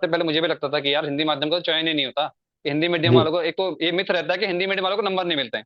सबसे पहले मुझे भी लगता था कि यार हिंदी माध्यम का तो चयन ही नहीं होता, कि हिंदी मीडियम जी। वालों को, एक तो ये मिथ रहता है कि हिंदी मीडियम वालों को नंबर नहीं मिलते हैं।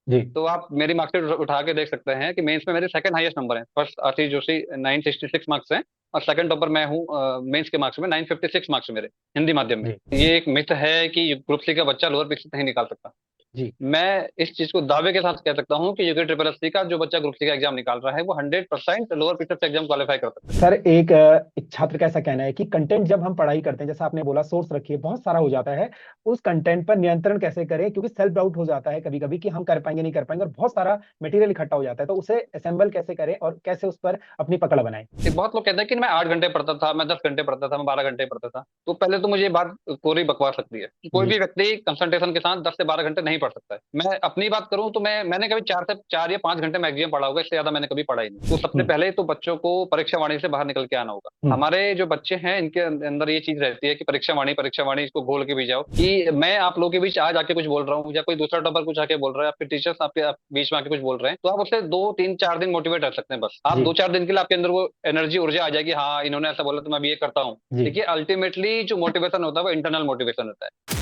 जी। तो आप मेरी मार्कशीट उठा के देख सकते हैं कि मेंस में मेरे सेकंड हाईएस्ट नंबर है। फर्स्ट आशीष जोशी 966 मार्क्स हैं, और सेकंड टॉपर मैं हूँ मेंस के मार्क्स में। 956 मार्क्स मेरे हिंदी माध्यम में। जी। ये एक मिथ है कि ग्रुप सी का बच्चा लोअर परीक्षा नहीं निकाल सकता। जी। मैं इस चीज को दावे के साथ कह सकता हूँ कि यूके ट्रिपल एस सी का जो बच्चा ग्रुप सी का एग्जाम निकाल रहा है वो 100% लोअर परीक्षा से एग्जाम क्वालिफाई कर सकता है। सर, एक छात्र का ऐसा कहना है कि कंटेंट जब हम पढ़ाई करते हैं, जैसा आपने बोला सोर्स रखिए, बहुत सारा हो जाता है। उस कंटेंट पर नियंत्रण कैसे करें, क्योंकि सेल्फ डाउट हो जाता है कभी कभी कि हम कर पाएंगे नहीं कर पाएंगे, और बहुत सारा मटेरियल इकट्ठा हो जाता है, तो उसे असेंबल कैसे करें और कैसे उस पर अपनी पकड़ बनाएं। एक बहुत लोग कहते हैं कि मैं 8 घंटे पढ़ता था, मैं 10 घंटे पढ़ता था, मैं 12 घंटे पढ़ता था। तो पहले तो मुझे ये बात कोरी बकवास लगती है कि कोई जी। भी व्यक्ति कंसंट्रेशन के साथ 10 से 12 घंटे नहीं पढ़ सकता है। मैं अपनी बात करूं तो मैंने कभी 4 या 5 घंटे मैक्सिमम पढ़ा होगा, इससे ज्यादा मैंने कभी पढ़ा ही नहीं। तो सबसे हम्म। पहले तो बच्चों को परीक्षा वाणी से बाहर निकल के आना होगा। हम्म। हमारे जो बच्चे हैं इनके अंदर ये चीज रहती है कि परीक्षा वाणी इसको घोल के भी जाओ, कि मैं आप लोगों के बीच आज आके कुछ बोल रहा हूँ या कोई दूसरा टॉपर कुछ आके बोल रहा है, आपके टीचर्स आपके बीच में आके कुछ बोल रहे हैं, तो आप उससे 2 3 4 दिन मोटिवेट रख सकते हैं। बस आप जी। 2 4 दिन के लिए आपके अंदर वो एनर्जी ऊर्जा आ जाएगी, हाँ इन्होंने ऐसा बोला तो मैं भी ये करता हूँ। जी। देखिए अल्टीमेटली जो मोटिवेशन होता है वो इंटरनल मोटिवेशन होता है।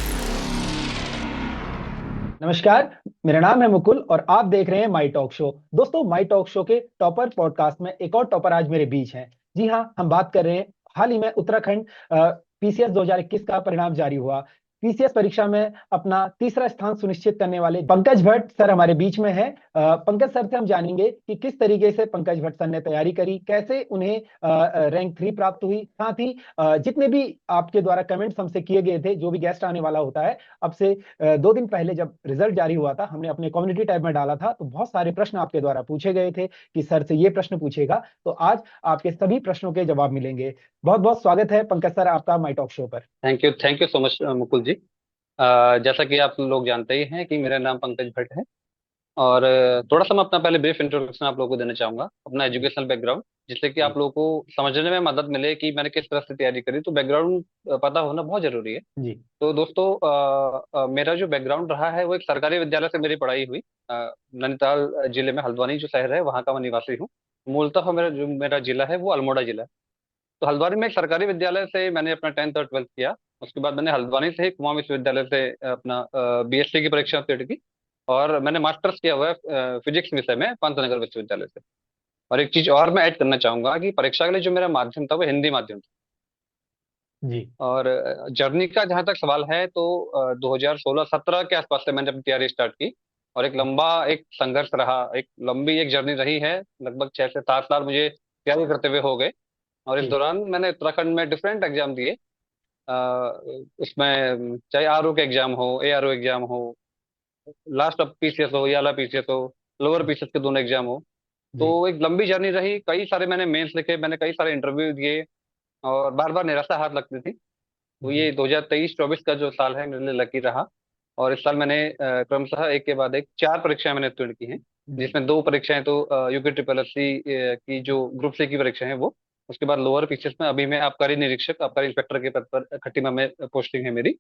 नमस्कार, मेरा नाम है मुकुल और आप देख रहे हैं माई टॉक शो। दोस्तों, माई टॉक शो के टॉपर पॉडकास्ट में एक और टॉपर आज मेरे बीच हैं। जी हाँ, हम बात कर रहे हैं, हाल ही में उत्तराखंड पीसीएस 2021 का परिणाम जारी हुआ। पीसीएस परीक्षा में अपना तीसरा स्थान सुनिश्चित करने वाले पंकज भट्ट सर हमारे बीच में है। पंकज सर से हम जानेंगे कि किस तरीके से पंकज भट्ट सर ने तैयारी करी, कैसे उन्हें रैंक 3 प्राप्त हुई, साथ ही जितने भी आपके द्वारा कमेंट्स हमसे किए गए थे, जो भी गेस्ट आने वाला होता है, अब से 2 दिन पहले जब रिजल्ट जारी हुआ था, हमने अपने कम्युनिटी टैब में डाला था, तो बहुत सारे प्रश्न आपके द्वारा पूछे गए थे कि सर से ये प्रश्न पूछेगा। तो आज आपके सभी प्रश्नों के जवाब मिलेंगे। बहुत बहुत स्वागत है पंकज सर आपका माई टॉक शो पर। Thank you so much Mukul ji. जैसा कि आप लोग जानते ही हैं कि मेरा नाम पंकज भट्ट है। और थोड़ा सा मैं अपना पहले ब्रीफ इंट्रोडक्शन आप लोगों को देना चाहूंगा, अपना जी। एजुकेशनल बैकग्राउंड, जिससे कि जी। आप लोगों को समझने में मदद मिले कि मैंने किस तरह से तैयारी करी। तो बैकग्राउंड पता होना बहुत जरूरी है। जी। तो दोस्तों, मेरा जो बैकग्राउंड रहा है वो एक सरकारी विद्यालय से मेरी पढ़ाई हुई। नैनीताल जिले में हल्द्वानी जो शहर है वहाँ का मैं निवासी हूँ। मूलतः मेरा जिला है वो अल्मोड़ा जिला है। तो हल्द्वानी में एक सरकारी विद्यालय से मैंने अपना 10th और 12th किया। उसके बाद मैंने हल्द्वानी से ही कुमाऊं विश्वविद्यालय से अपना बीएससी की परीक्षा उत्तीर्ण की। और मैंने मास्टर्स किया हुआ है फिजिक्स विषय में पंतनगर विश्वविद्यालय से। और एक चीज और मैं ऐड करना चाहूंगा कि परीक्षा के लिए जो मेरा माध्यम था वो हिंदी माध्यम था। जी। और जर्नी का जहां तक सवाल है तो 2016-17 के आसपास से मैंने अपनी तैयारी स्टार्ट की। और एक लंबा एक संघर्ष रहा, एक लंबी एक जर्नी रही है। लगभग 6 से 7 साल मुझे तैयारी करते हुए हो गए। और इस जी। दौरान मैंने उत्तराखंड में डिफरेंट एग्जाम दिए। उसमें चाहे आरओ के एग्जाम हो, एआरओ एग्जाम हो, लास्ट अब पीसीएस हो या पीसीएस हो, लोअर पीसीएस के दोनों एग्जाम हो। तो जी। एक लंबी जर्नी रही, कई सारे मैंने मेंस लिखे, मैंने कई सारे इंटरव्यू दिए। और बार बार निराशा हाथ लगती थी। तो जी। ये 2023-24 का जो साल है मेरे लिए लकी रहा। और इस साल मैंने क्रमशः एक के बाद एक 4 परीक्षाएं मैंने उत्तीर्ण की हैं। जी। जिसमें 2 परीक्षाएं तो यूके ट्रिपल एस सी की जो ग्रुप सी की परीक्षा है वो। उसके बाद लोअर पीसीएस में अभी मैं आबकारी निरीक्षक, आबकारी इंस्पेक्टर के पद पर खट्टीमा में पोस्टिंग है मेरी।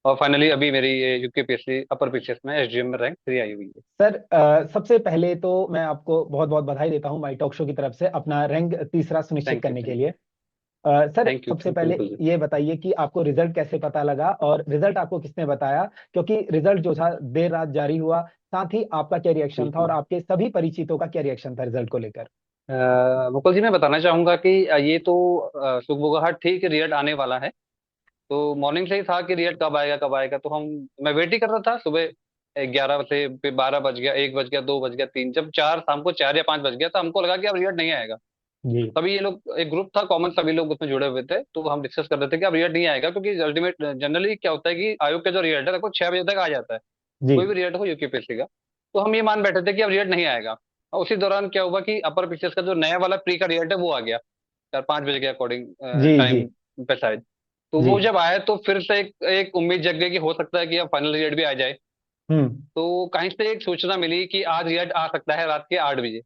और फाइनली अभी मेरी यूके पीएससी अपर पीसीएस में एसडीएम में रैंक 3 आई हुई है। सर, सबसे पहले तो मैं आपको बहुत बहुत बधाई देता हूं माई टॉक शो की तरफ से अपना रैंक तीसरा सुनिश्चित थैंक यू, करने के थैंक लिए। सर, यू, सबसे थैंक यू पहले मुकुल जी। ये बताइए कि आपको रिजल्ट कैसे पता लगा और रिजल्ट आपको किसने बताया, क्योंकि रिजल्ट जो था देर रात जारी हुआ। साथ ही आपका क्या रिएक्शन था और बिल्कुल। आपके सभी परिचितों का क्या रिएक्शन था रिजल्ट को लेकर। मुकुल जी, मैं बताना चाहूंगा कि ये तो सुगबुगाहट थी कि रिजल्ट आने वाला है। तो मॉर्निंग से ही था कि रिजल्ट कब आएगा कब आएगा। तो मैं वेट ही कर रहा था सुबह 11 से, फिर 12 बज गया, 1 बज गया, 2 बज गया, 3, जब 4 शाम को 4 या 5 बज गया तो हमको लगा कि अब रिजल्ट नहीं आएगा। जी। तभी ये लोग, एक ग्रुप था कॉमन, सभी लोग उसमें जुड़े हुए थे, तो हम डिस्कस कर रहे थे कि अब रिजल्ट नहीं आएगा, क्योंकि अल्टीमेट जनरली क्या होता है कि आयोग का जो रिजल्ट है लगभग 6 बजे तक आ जाता है। जी। कोई भी रिजल्ट हो यूपीपीएससी का। तो हम ये मान बैठे थे कि अब रिजल्ट नहीं आएगा। और उसी दौरान क्या हुआ कि अपर पीसीएस का जो नया वाला प्री का रिजल्ट है वो आ गया 4 5 बजे के अकॉर्डिंग जी। जी। टाइम पे शायद। तो जी। वो जब आया तो फिर से एक उम्मीद जग गई कि हो सकता है कि अब फाइनल रिजल्ट भी आ जाए। हम्म। तो कहीं से एक सूचना मिली कि आज रिजल्ट आ सकता है रात के 8 बजे,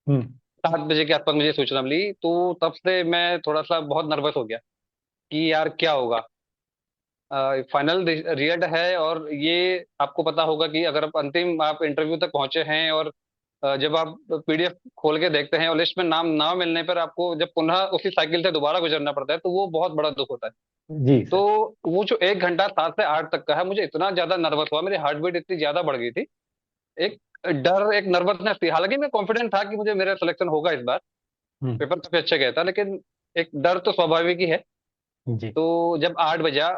हम्म। 7 बजे के आसपास मुझे सूचना मिली। तो तब से मैं थोड़ा सा बहुत नर्वस हो गया कि यार क्या होगा। फाइनल रिजल्ट है, और ये आपको पता होगा कि अगर आप इंटरव्यू तक पहुंचे हैं, और जब आप पीडीएफ खोल के देखते हैं और लिस्ट में नाम ना मिलने पर आपको जब पुनः उसी साइकिल से दोबारा गुजरना पड़ता है तो वो बहुत बड़ा दुख होता है। जी तो सर। वो जो 1 घंटा 7 से 8 तक का है, मुझे इतना ज्यादा नर्वस हुआ, मेरी हार्ट बीट इतनी ज्यादा बढ़ गई थी। एक डर, एक नर्वसनेस थी। हालांकि मैं कॉन्फिडेंट था कि मुझे मेरा सिलेक्शन होगा इस बार, हम्म। पेपर काफी अच्छा गया था, लेकिन एक डर तो स्वाभाविक ही है। जी तो जब 8 बजा,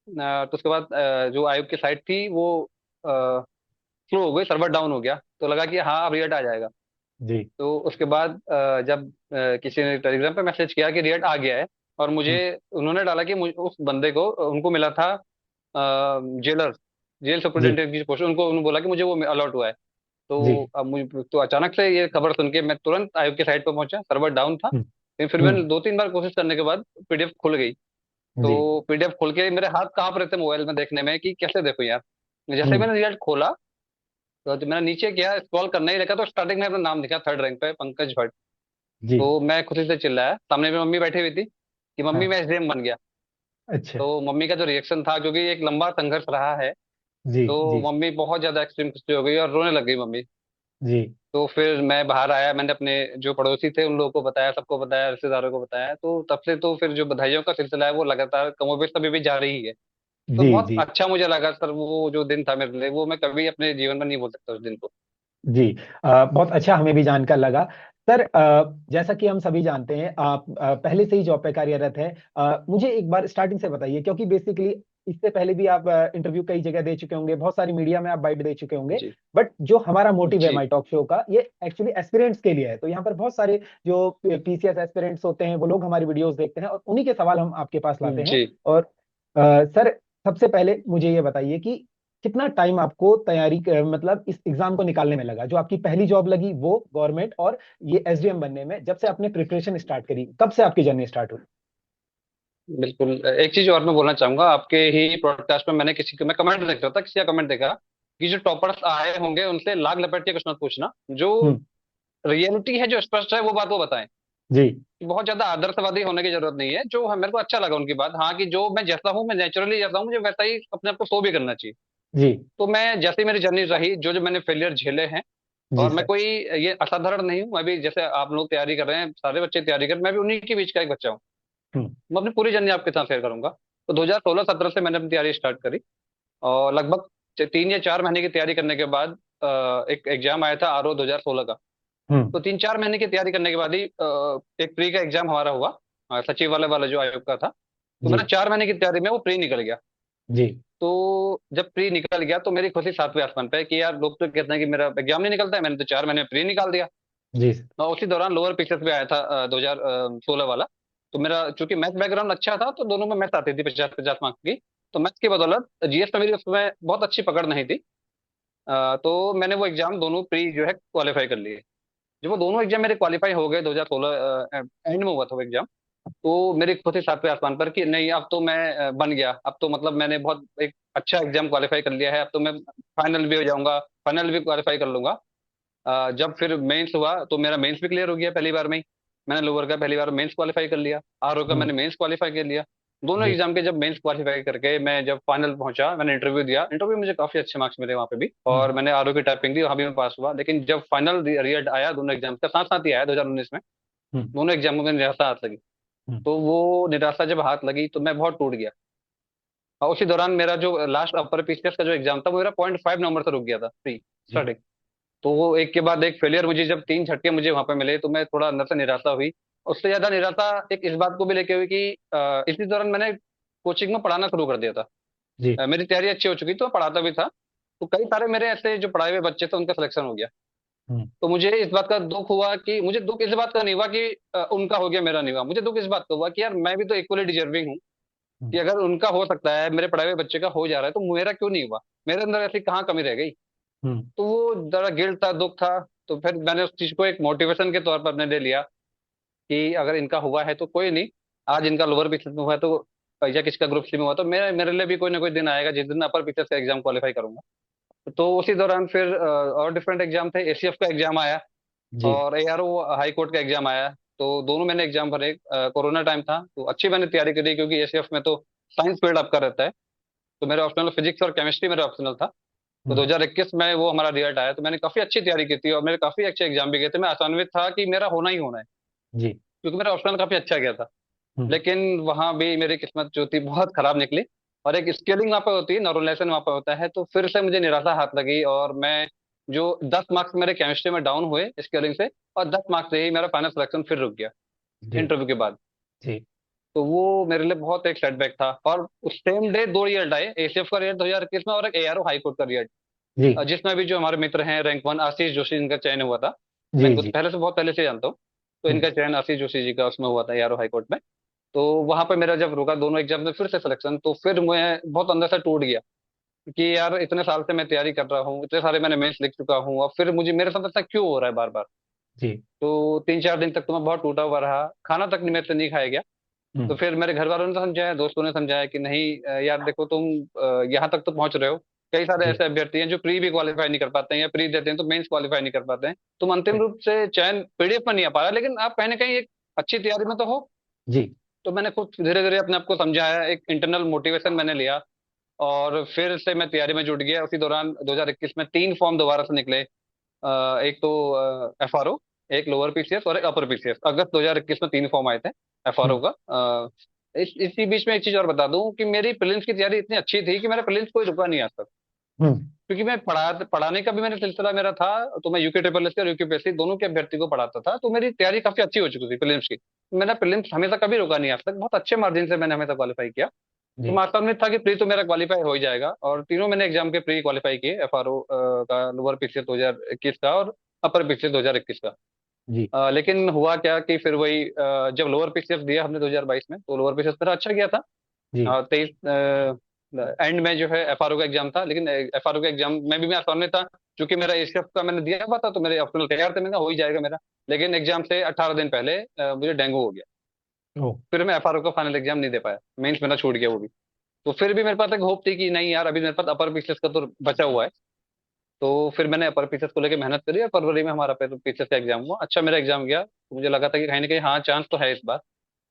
तो उसके बाद जो आयोग की साइट थी वो स्लो हो गई, सर्वर डाउन हो गया, तो लगा कि हाँ अब रिजल्ट आ जाएगा। जी। तो उसके बाद जब किसी ने टेलीग्राम पे मैसेज किया कि रिजल्ट आ गया है, और मुझे हम्म। उन्होंने डाला कि उस बंदे को, उनको मिला था जेलर, जेल जी सुपरिटेंडेंट की पोस्ट, उनको उन्होंने बोला कि मुझे वो अलॉट हुआ है। जी। तो अब मुझे तो अचानक से ये खबर सुन के मैं तुरंत आयोग की साइट पर पहुंचा, सर्वर डाउन था। हम्म। लेकिन फिर मैंने हम्म। 2-3 बार कोशिश करने के बाद पीडीएफ खुल गई। जी। तो पीडीएफ खोल के मेरे हाथ कांप रहे थे मोबाइल में देखने में कि कैसे देखो यार। जैसे हम्म। मैंने रिजल्ट खोला, तो जब मैंने नीचे किया, स्क्रॉल करने ही लगा, तो स्टार्टिंग में अपना नाम दिखा 3rd रैंक पे, पंकज भट्ट। जी। तो मैं खुशी से चिल्लाया, सामने में मम्मी बैठी हुई थी, कि मम्मी हाँ। मैं एसडीएम बन गया। अच्छा। तो मम्मी का जो रिएक्शन था, क्योंकि एक लंबा संघर्ष रहा है, जी तो जी। मम्मी बहुत ज्यादा एक्सट्रीम खुशी हो गई और रोने लग गई मम्मी। जी तो फिर मैं बाहर आया, मैंने अपने जो पड़ोसी थे उन लोगों को बताया, सबको बताया, रिश्तेदारों को बताया, तो तब से तो फिर जो बधाइयों का सिलसिला है वो लगातार कमोबेश अभी भी जारी ही है। तो जी। बहुत जी अच्छा मुझे लगा सर, वो जो दिन था मेरे लिए, वो मैं कभी अपने जीवन में नहीं भूल सकता उस दिन को। जी। बहुत अच्छा, हमें भी जानकर लगा। सर, जैसा कि हम सभी जानते हैं, आप पहले से ही जॉब पे कार्यरत हैं। मुझे एक बार स्टार्टिंग से बताइए, क्योंकि बेसिकली इससे पहले भी आप इंटरव्यू कई जगह दे चुके होंगे, बहुत सारी मीडिया में आप बाइट दे चुके होंगे। जी बट जो हमारा मोटिव है जी माई टॉक शो का, ये एक्चुअली एस्पिरेंट्स के लिए है। तो यहाँ पर बहुत सारे जो पीसीएस एस्पिरेंट्स होते हैं, वो लोग हमारी वीडियोस देखते हैं, और उन्हीं के सवाल हम आपके पास लाते हैं। जी। और सर, सबसे पहले मुझे ये बताइए कि कितना टाइम आपको मतलब इस एग्जाम को निकालने में लगा, जो आपकी पहली जॉब लगी वो गवर्नमेंट, और ये एसडीएम बनने में जब से आपने प्रिपरेशन स्टार्ट करी, कब से आपकी जर्नी स्टार्ट हुई? बिल्कुल, एक चीज और मैं बोलना चाहूंगा, आपके ही पॉडकास्ट में मैंने किसी को, मैं कमेंट देख रहा था, किसी का कमेंट देखा कि जो टॉपर्स आए होंगे उनसे लाग लपेट के कुछ मत पूछना, जो हम्म। रियलिटी है, जो स्पष्ट है, वो बात वो बताएं। जी बहुत ज्यादा आदर्शवादी होने की जरूरत नहीं है, जो है मेरे को अच्छा लगा उनकी बात, हाँ, कि जो मैं जैसा हूँ, मैं नेचुरली जैसा हूँ, मुझे वैसा ही अपने आप को शो भी करना चाहिए। जी। तो मैं जैसे मेरी जर्नी रही, जो जो मैंने फेलियर झेले हैं, जी और मैं सर। कोई ये असाधारण नहीं हूँ, मैं भी जैसे आप लोग तैयारी कर रहे हैं, सारे बच्चे तैयारी कर रहे हैं, मैं भी उन्हीं के बीच का एक बच्चा हूँ। हम्म। मैं अपनी पूरी जर्नी आपके साथ शेयर करूंगा। तो 2016-17 से मैंने अपनी तैयारी स्टार्ट करी, और लगभग 3 या 4 महीने की तैयारी करने के बाद एक एग्जाम आया था आरओ 2016 का। हम्म। तो 3-4 महीने की तैयारी करने के बाद ही एक प्री का एग्जाम हमारा हुआ, सचिवालय वाला जो आयोग का था। तो जी मेरा 4 महीने की तैयारी में वो प्री निकल गया। जी। तो जब प्री निकल गया, तो मेरी खुशी 7वें आसमान पे है कि यार, लोग तो कहते हैं कि मेरा एग्जाम नहीं निकलता है, मैंने तो 4 महीने में प्री निकाल दिया। जी सर। और उसी दौरान लोअर पिक्चर्स भी आया था 2016 वाला। तो मेरा चूंकि मैथ बैकग्राउंड अच्छा था, तो दोनों में मैथ आती थी 50-50 मार्क्स की। तो मैथ की बदौलत जीएस में मेरी उसमें बहुत अच्छी पकड़ नहीं थी। तो मैंने वो एग्जाम दोनों प्री जो है क्वालिफाई कर लिए। जब वो दोनों एग्जाम मेरे क्वालिफाई हो गए, 2016 एंड में हुआ था वो एग्जाम, तो मेरी खुद ही 7वें आसमान पर कि नहीं, अब तो मैं बन गया, अब तो मतलब मैंने बहुत एक अच्छा एग्जाम क्वालिफाई कर लिया है, अब तो मैं फाइनल भी हो जाऊंगा, फाइनल भी क्वालिफाई कर लूंगा। जब फिर मेंस हुआ, तो मेरा मेंस भी क्लियर हो गया पहली बार में ही। मैंने लोअर का पहली बार मेंस क्वालिफाई कर लिया, आरओ का हम्म। मैंने मेंस क्वालिफाई कर लिया। दोनों जी। एग्जाम के जब मेंस क्वालिफाई करके मैं जब फाइनल पहुंचा, मैंने इंटरव्यू दिया, इंटरव्यू में मुझे काफी अच्छे मार्क्स मिले वहाँ पे भी, और हम्म। मैंने आरओ की टाइपिंग दी, वहाँ भी मैं पास हुआ। लेकिन जब फाइनल रिजल्ट आया, दोनों एग्जाम का साथ साथ ही आया 2019 में, हम्म। दोनों एग्जामों में निराशा हाथ लगी। हम्म। तो वो निराशा जब हाथ लगी, तो मैं बहुत टूट गया। और उसी दौरान मेरा जो लास्ट अपर पीसीएस का जो एग्जाम था, वो मेरा 0.5 नंबर से रुक गया था प्री जी। स्टार्टिंग। तो वो एक के बाद एक फेलियर, मुझे जब 3 झटके मुझे वहां पे मिले, तो मैं थोड़ा अंदर से निराशा हुई। उससे ज्यादा निराशा एक इस बात को भी लेके हुई कि इसी दौरान मैंने कोचिंग में पढ़ाना शुरू कर दिया था। जी। मेरी तैयारी अच्छी हो चुकी, तो मैं पढ़ाता भी था। तो कई सारे मेरे ऐसे जो पढ़ाए हुए बच्चे थे, उनका सिलेक्शन हो गया। हम्म। तो मुझे इस बात का दुख हुआ, कि मुझे दुख इस बात का नहीं हुआ कि उनका हो गया मेरा नहीं हुआ, मुझे दुख इस बात का हुआ कि यार, मैं भी तो इक्वली डिजर्विंग हूँ। कि हम्म। अगर उनका हो सकता है, मेरे पढ़ाए हुए बच्चे का हो जा रहा है, तो मेरा क्यों नहीं हुआ, मेरे अंदर ऐसी कहाँ कमी रह गई। हम्म। तो वो जरा गिल्ट था, दुख था। तो फिर मैंने उस चीज को एक मोटिवेशन के तौर पर अपने ले लिया, कि अगर इनका हुआ है तो कोई नहीं, आज इनका लोअर पिक्चर में हुआ है, तो या किसका ग्रुप सी में हुआ, तो मेरे मेरे लिए भी कोई ना कोई दिन आएगा जिस दिन अपर पिक्चर का एग्जाम क्वालिफाई करूंगा। तो उसी दौरान फिर और डिफरेंट एग्जाम थे, एसीएफ का एग्जाम आया, जी। और एआरओ हाई कोर्ट का एग्जाम आया। तो दोनों मैंने एग्जाम भरे, कोरोना टाइम था, तो अच्छी मैंने तैयारी करी, क्योंकि एसीएफ में तो साइंस फील्ड आपका रहता है। तो मेरा ऑप्शनल फिजिक्स और केमिस्ट्री मेरा ऑप्शनल था। तो हम्म। 2021 में वो हमारा रिजल्ट आया, तो मैंने काफी अच्छी तैयारी की थी, और मेरे काफी अच्छे एग्जाम भी गए थे, मैं आशान्वित था कि मेरा होना ही होना है, जी। क्योंकि मेरा ऑप्शनल काफी अच्छा गया था। लेकिन वहां भी मेरी किस्मत जो थी बहुत खराब निकली। और एक स्केलिंग वहां पर होती है, नॉर्मलाइजेशन वहां पर होता है, तो फिर से मुझे निराशा हाथ लगी, और मैं जो 10 मार्क्स मेरे केमिस्ट्री में डाउन हुए स्केलिंग से, और 10 मार्क्स से ही मेरा फाइनल सिलेक्शन फिर रुक गया जी इंटरव्यू के बाद। जी तो वो मेरे लिए बहुत एक सेटबैक था। और उस सेम डे दो रिजल्ट आए, एसीएफ का रिजल्ट 2021 में, और एक एआरओ हाई कोर्ट का रिजल्ट, जी जिसमें भी जो हमारे मित्र हैं रैंक वन आशीष जोशी, इनका चयन हुआ था। मैं जी इनको जी। पहले से बहुत पहले से जानता हूँ। तो हम्म, इनका चयन आशीष जोशी जी का उसमें हुआ था एआरओ हाई कोर्ट में। तो वहां पे मेरा जब रुका दोनों एग्जाम में फिर से सिलेक्शन, तो फिर मैं बहुत अंदर से टूट गया कि यार इतने साल से मैं तैयारी कर रहा हूँ, इतने सारे मैंने मेंस लिख चुका हूँ, और फिर मुझे मेरे साथ ऐसा क्यों हो रहा है बार बार। जी। तो 3-4 दिन तक तो मैं बहुत टूटा हुआ रहा, खाना तक मेरे से नहीं खाया गया। तो हम्म, फिर मेरे घर वालों ने समझाया, दोस्तों ने समझाया कि नहीं यार देखो तुम यहाँ तक तो पहुंच रहे हो। कई सारे जी ऐसे अभ्यर्थी हैं जो प्री भी क्वालिफाई नहीं कर पाते हैं, या प्री देते हैं तो मेंस क्वालिफाई नहीं कर पाते हैं। तुम अंतिम जी रूप से चयन पीडीएफ में नहीं आ पा रहा, लेकिन आप कहीं ना कहीं एक अच्छी तैयारी में तो हो। जी। तो मैंने खुद धीरे धीरे अपने आप को समझाया, एक इंटरनल मोटिवेशन मैंने लिया, और फिर से मैं तैयारी में जुट गया। उसी दौरान 2021 में 3 फॉर्म दोबारा से निकले। एक तो एफआरओ, एक लोअर पीसीएस और एक अपर पीसीएस। अगस्त 2021 में 3 फॉर्म आए थे एफआरओ हम्म का। इसी बीच में एक चीज और बता दूं कि मेरी प्रीलिम्स की तैयारी इतनी अच्छी थी कि मेरा प्रीलिम्स कोई रुका नहीं आज तक। हम्म। क्योंकि मैं पढ़ाने का भी मैंने सिलसिला मेरा था। तो मैं यूके ट्रिपल एस और यूके दोनों के अभ्यर्थी को पढ़ाता था, तो मेरी तैयारी काफी अच्छी हो चुकी थी प्रीलिम्स की। मेरा प्रीलिम्स हमेशा कभी रुका नहीं आज तक, बहुत अच्छे मार्जिन से मैंने हमेशा क्वालिफाई किया। तो जी मार्क्स में था कि प्री तो मेरा क्वालिफाई हो ही जाएगा, और तीनों मैंने एग्जाम के प्री क्वालिफाई किए, एफआरओ का, लोअर पीसीएस 2021 का, और अपर पीसीएस 2021 का। जी लेकिन हुआ क्या कि फिर वही जब लोअर पीसीएस दिया हमने 2022 में, तो लोअर पीसीएस मेरा अच्छा गया था। जी। 23 एंड में जो है एफआरओ का एग्जाम था, लेकिन एफआरओ का एग्जाम में भी मैं आसानी था, क्योंकि मेरा एसीएफ का मैंने दिया हुआ था, तो मेरे ऑप्शनल तैयार थे, मैंने कहा हो ही जाएगा मेरा। लेकिन एग्जाम से 18 दिन पहले मुझे डेंगू हो गया। ओ। फिर मैं एफआरओ का फाइनल एग्जाम नहीं दे पाया, मेंस मेरा छूट गया वो भी। तो फिर भी मेरे पास एक होप थी कि नहीं यार, अभी मेरे पास अपर पीसीएस का तो बचा हुआ है। तो फिर मैंने अपर पीसीएस को लेकर मेहनत करी, और फरवरी में हमारा पीसीएस का एग्जाम हुआ, अच्छा मेरा एग्जाम गया, तो मुझे लगा था कि कहीं ना कहीं हाँ चांस तो है इस बार।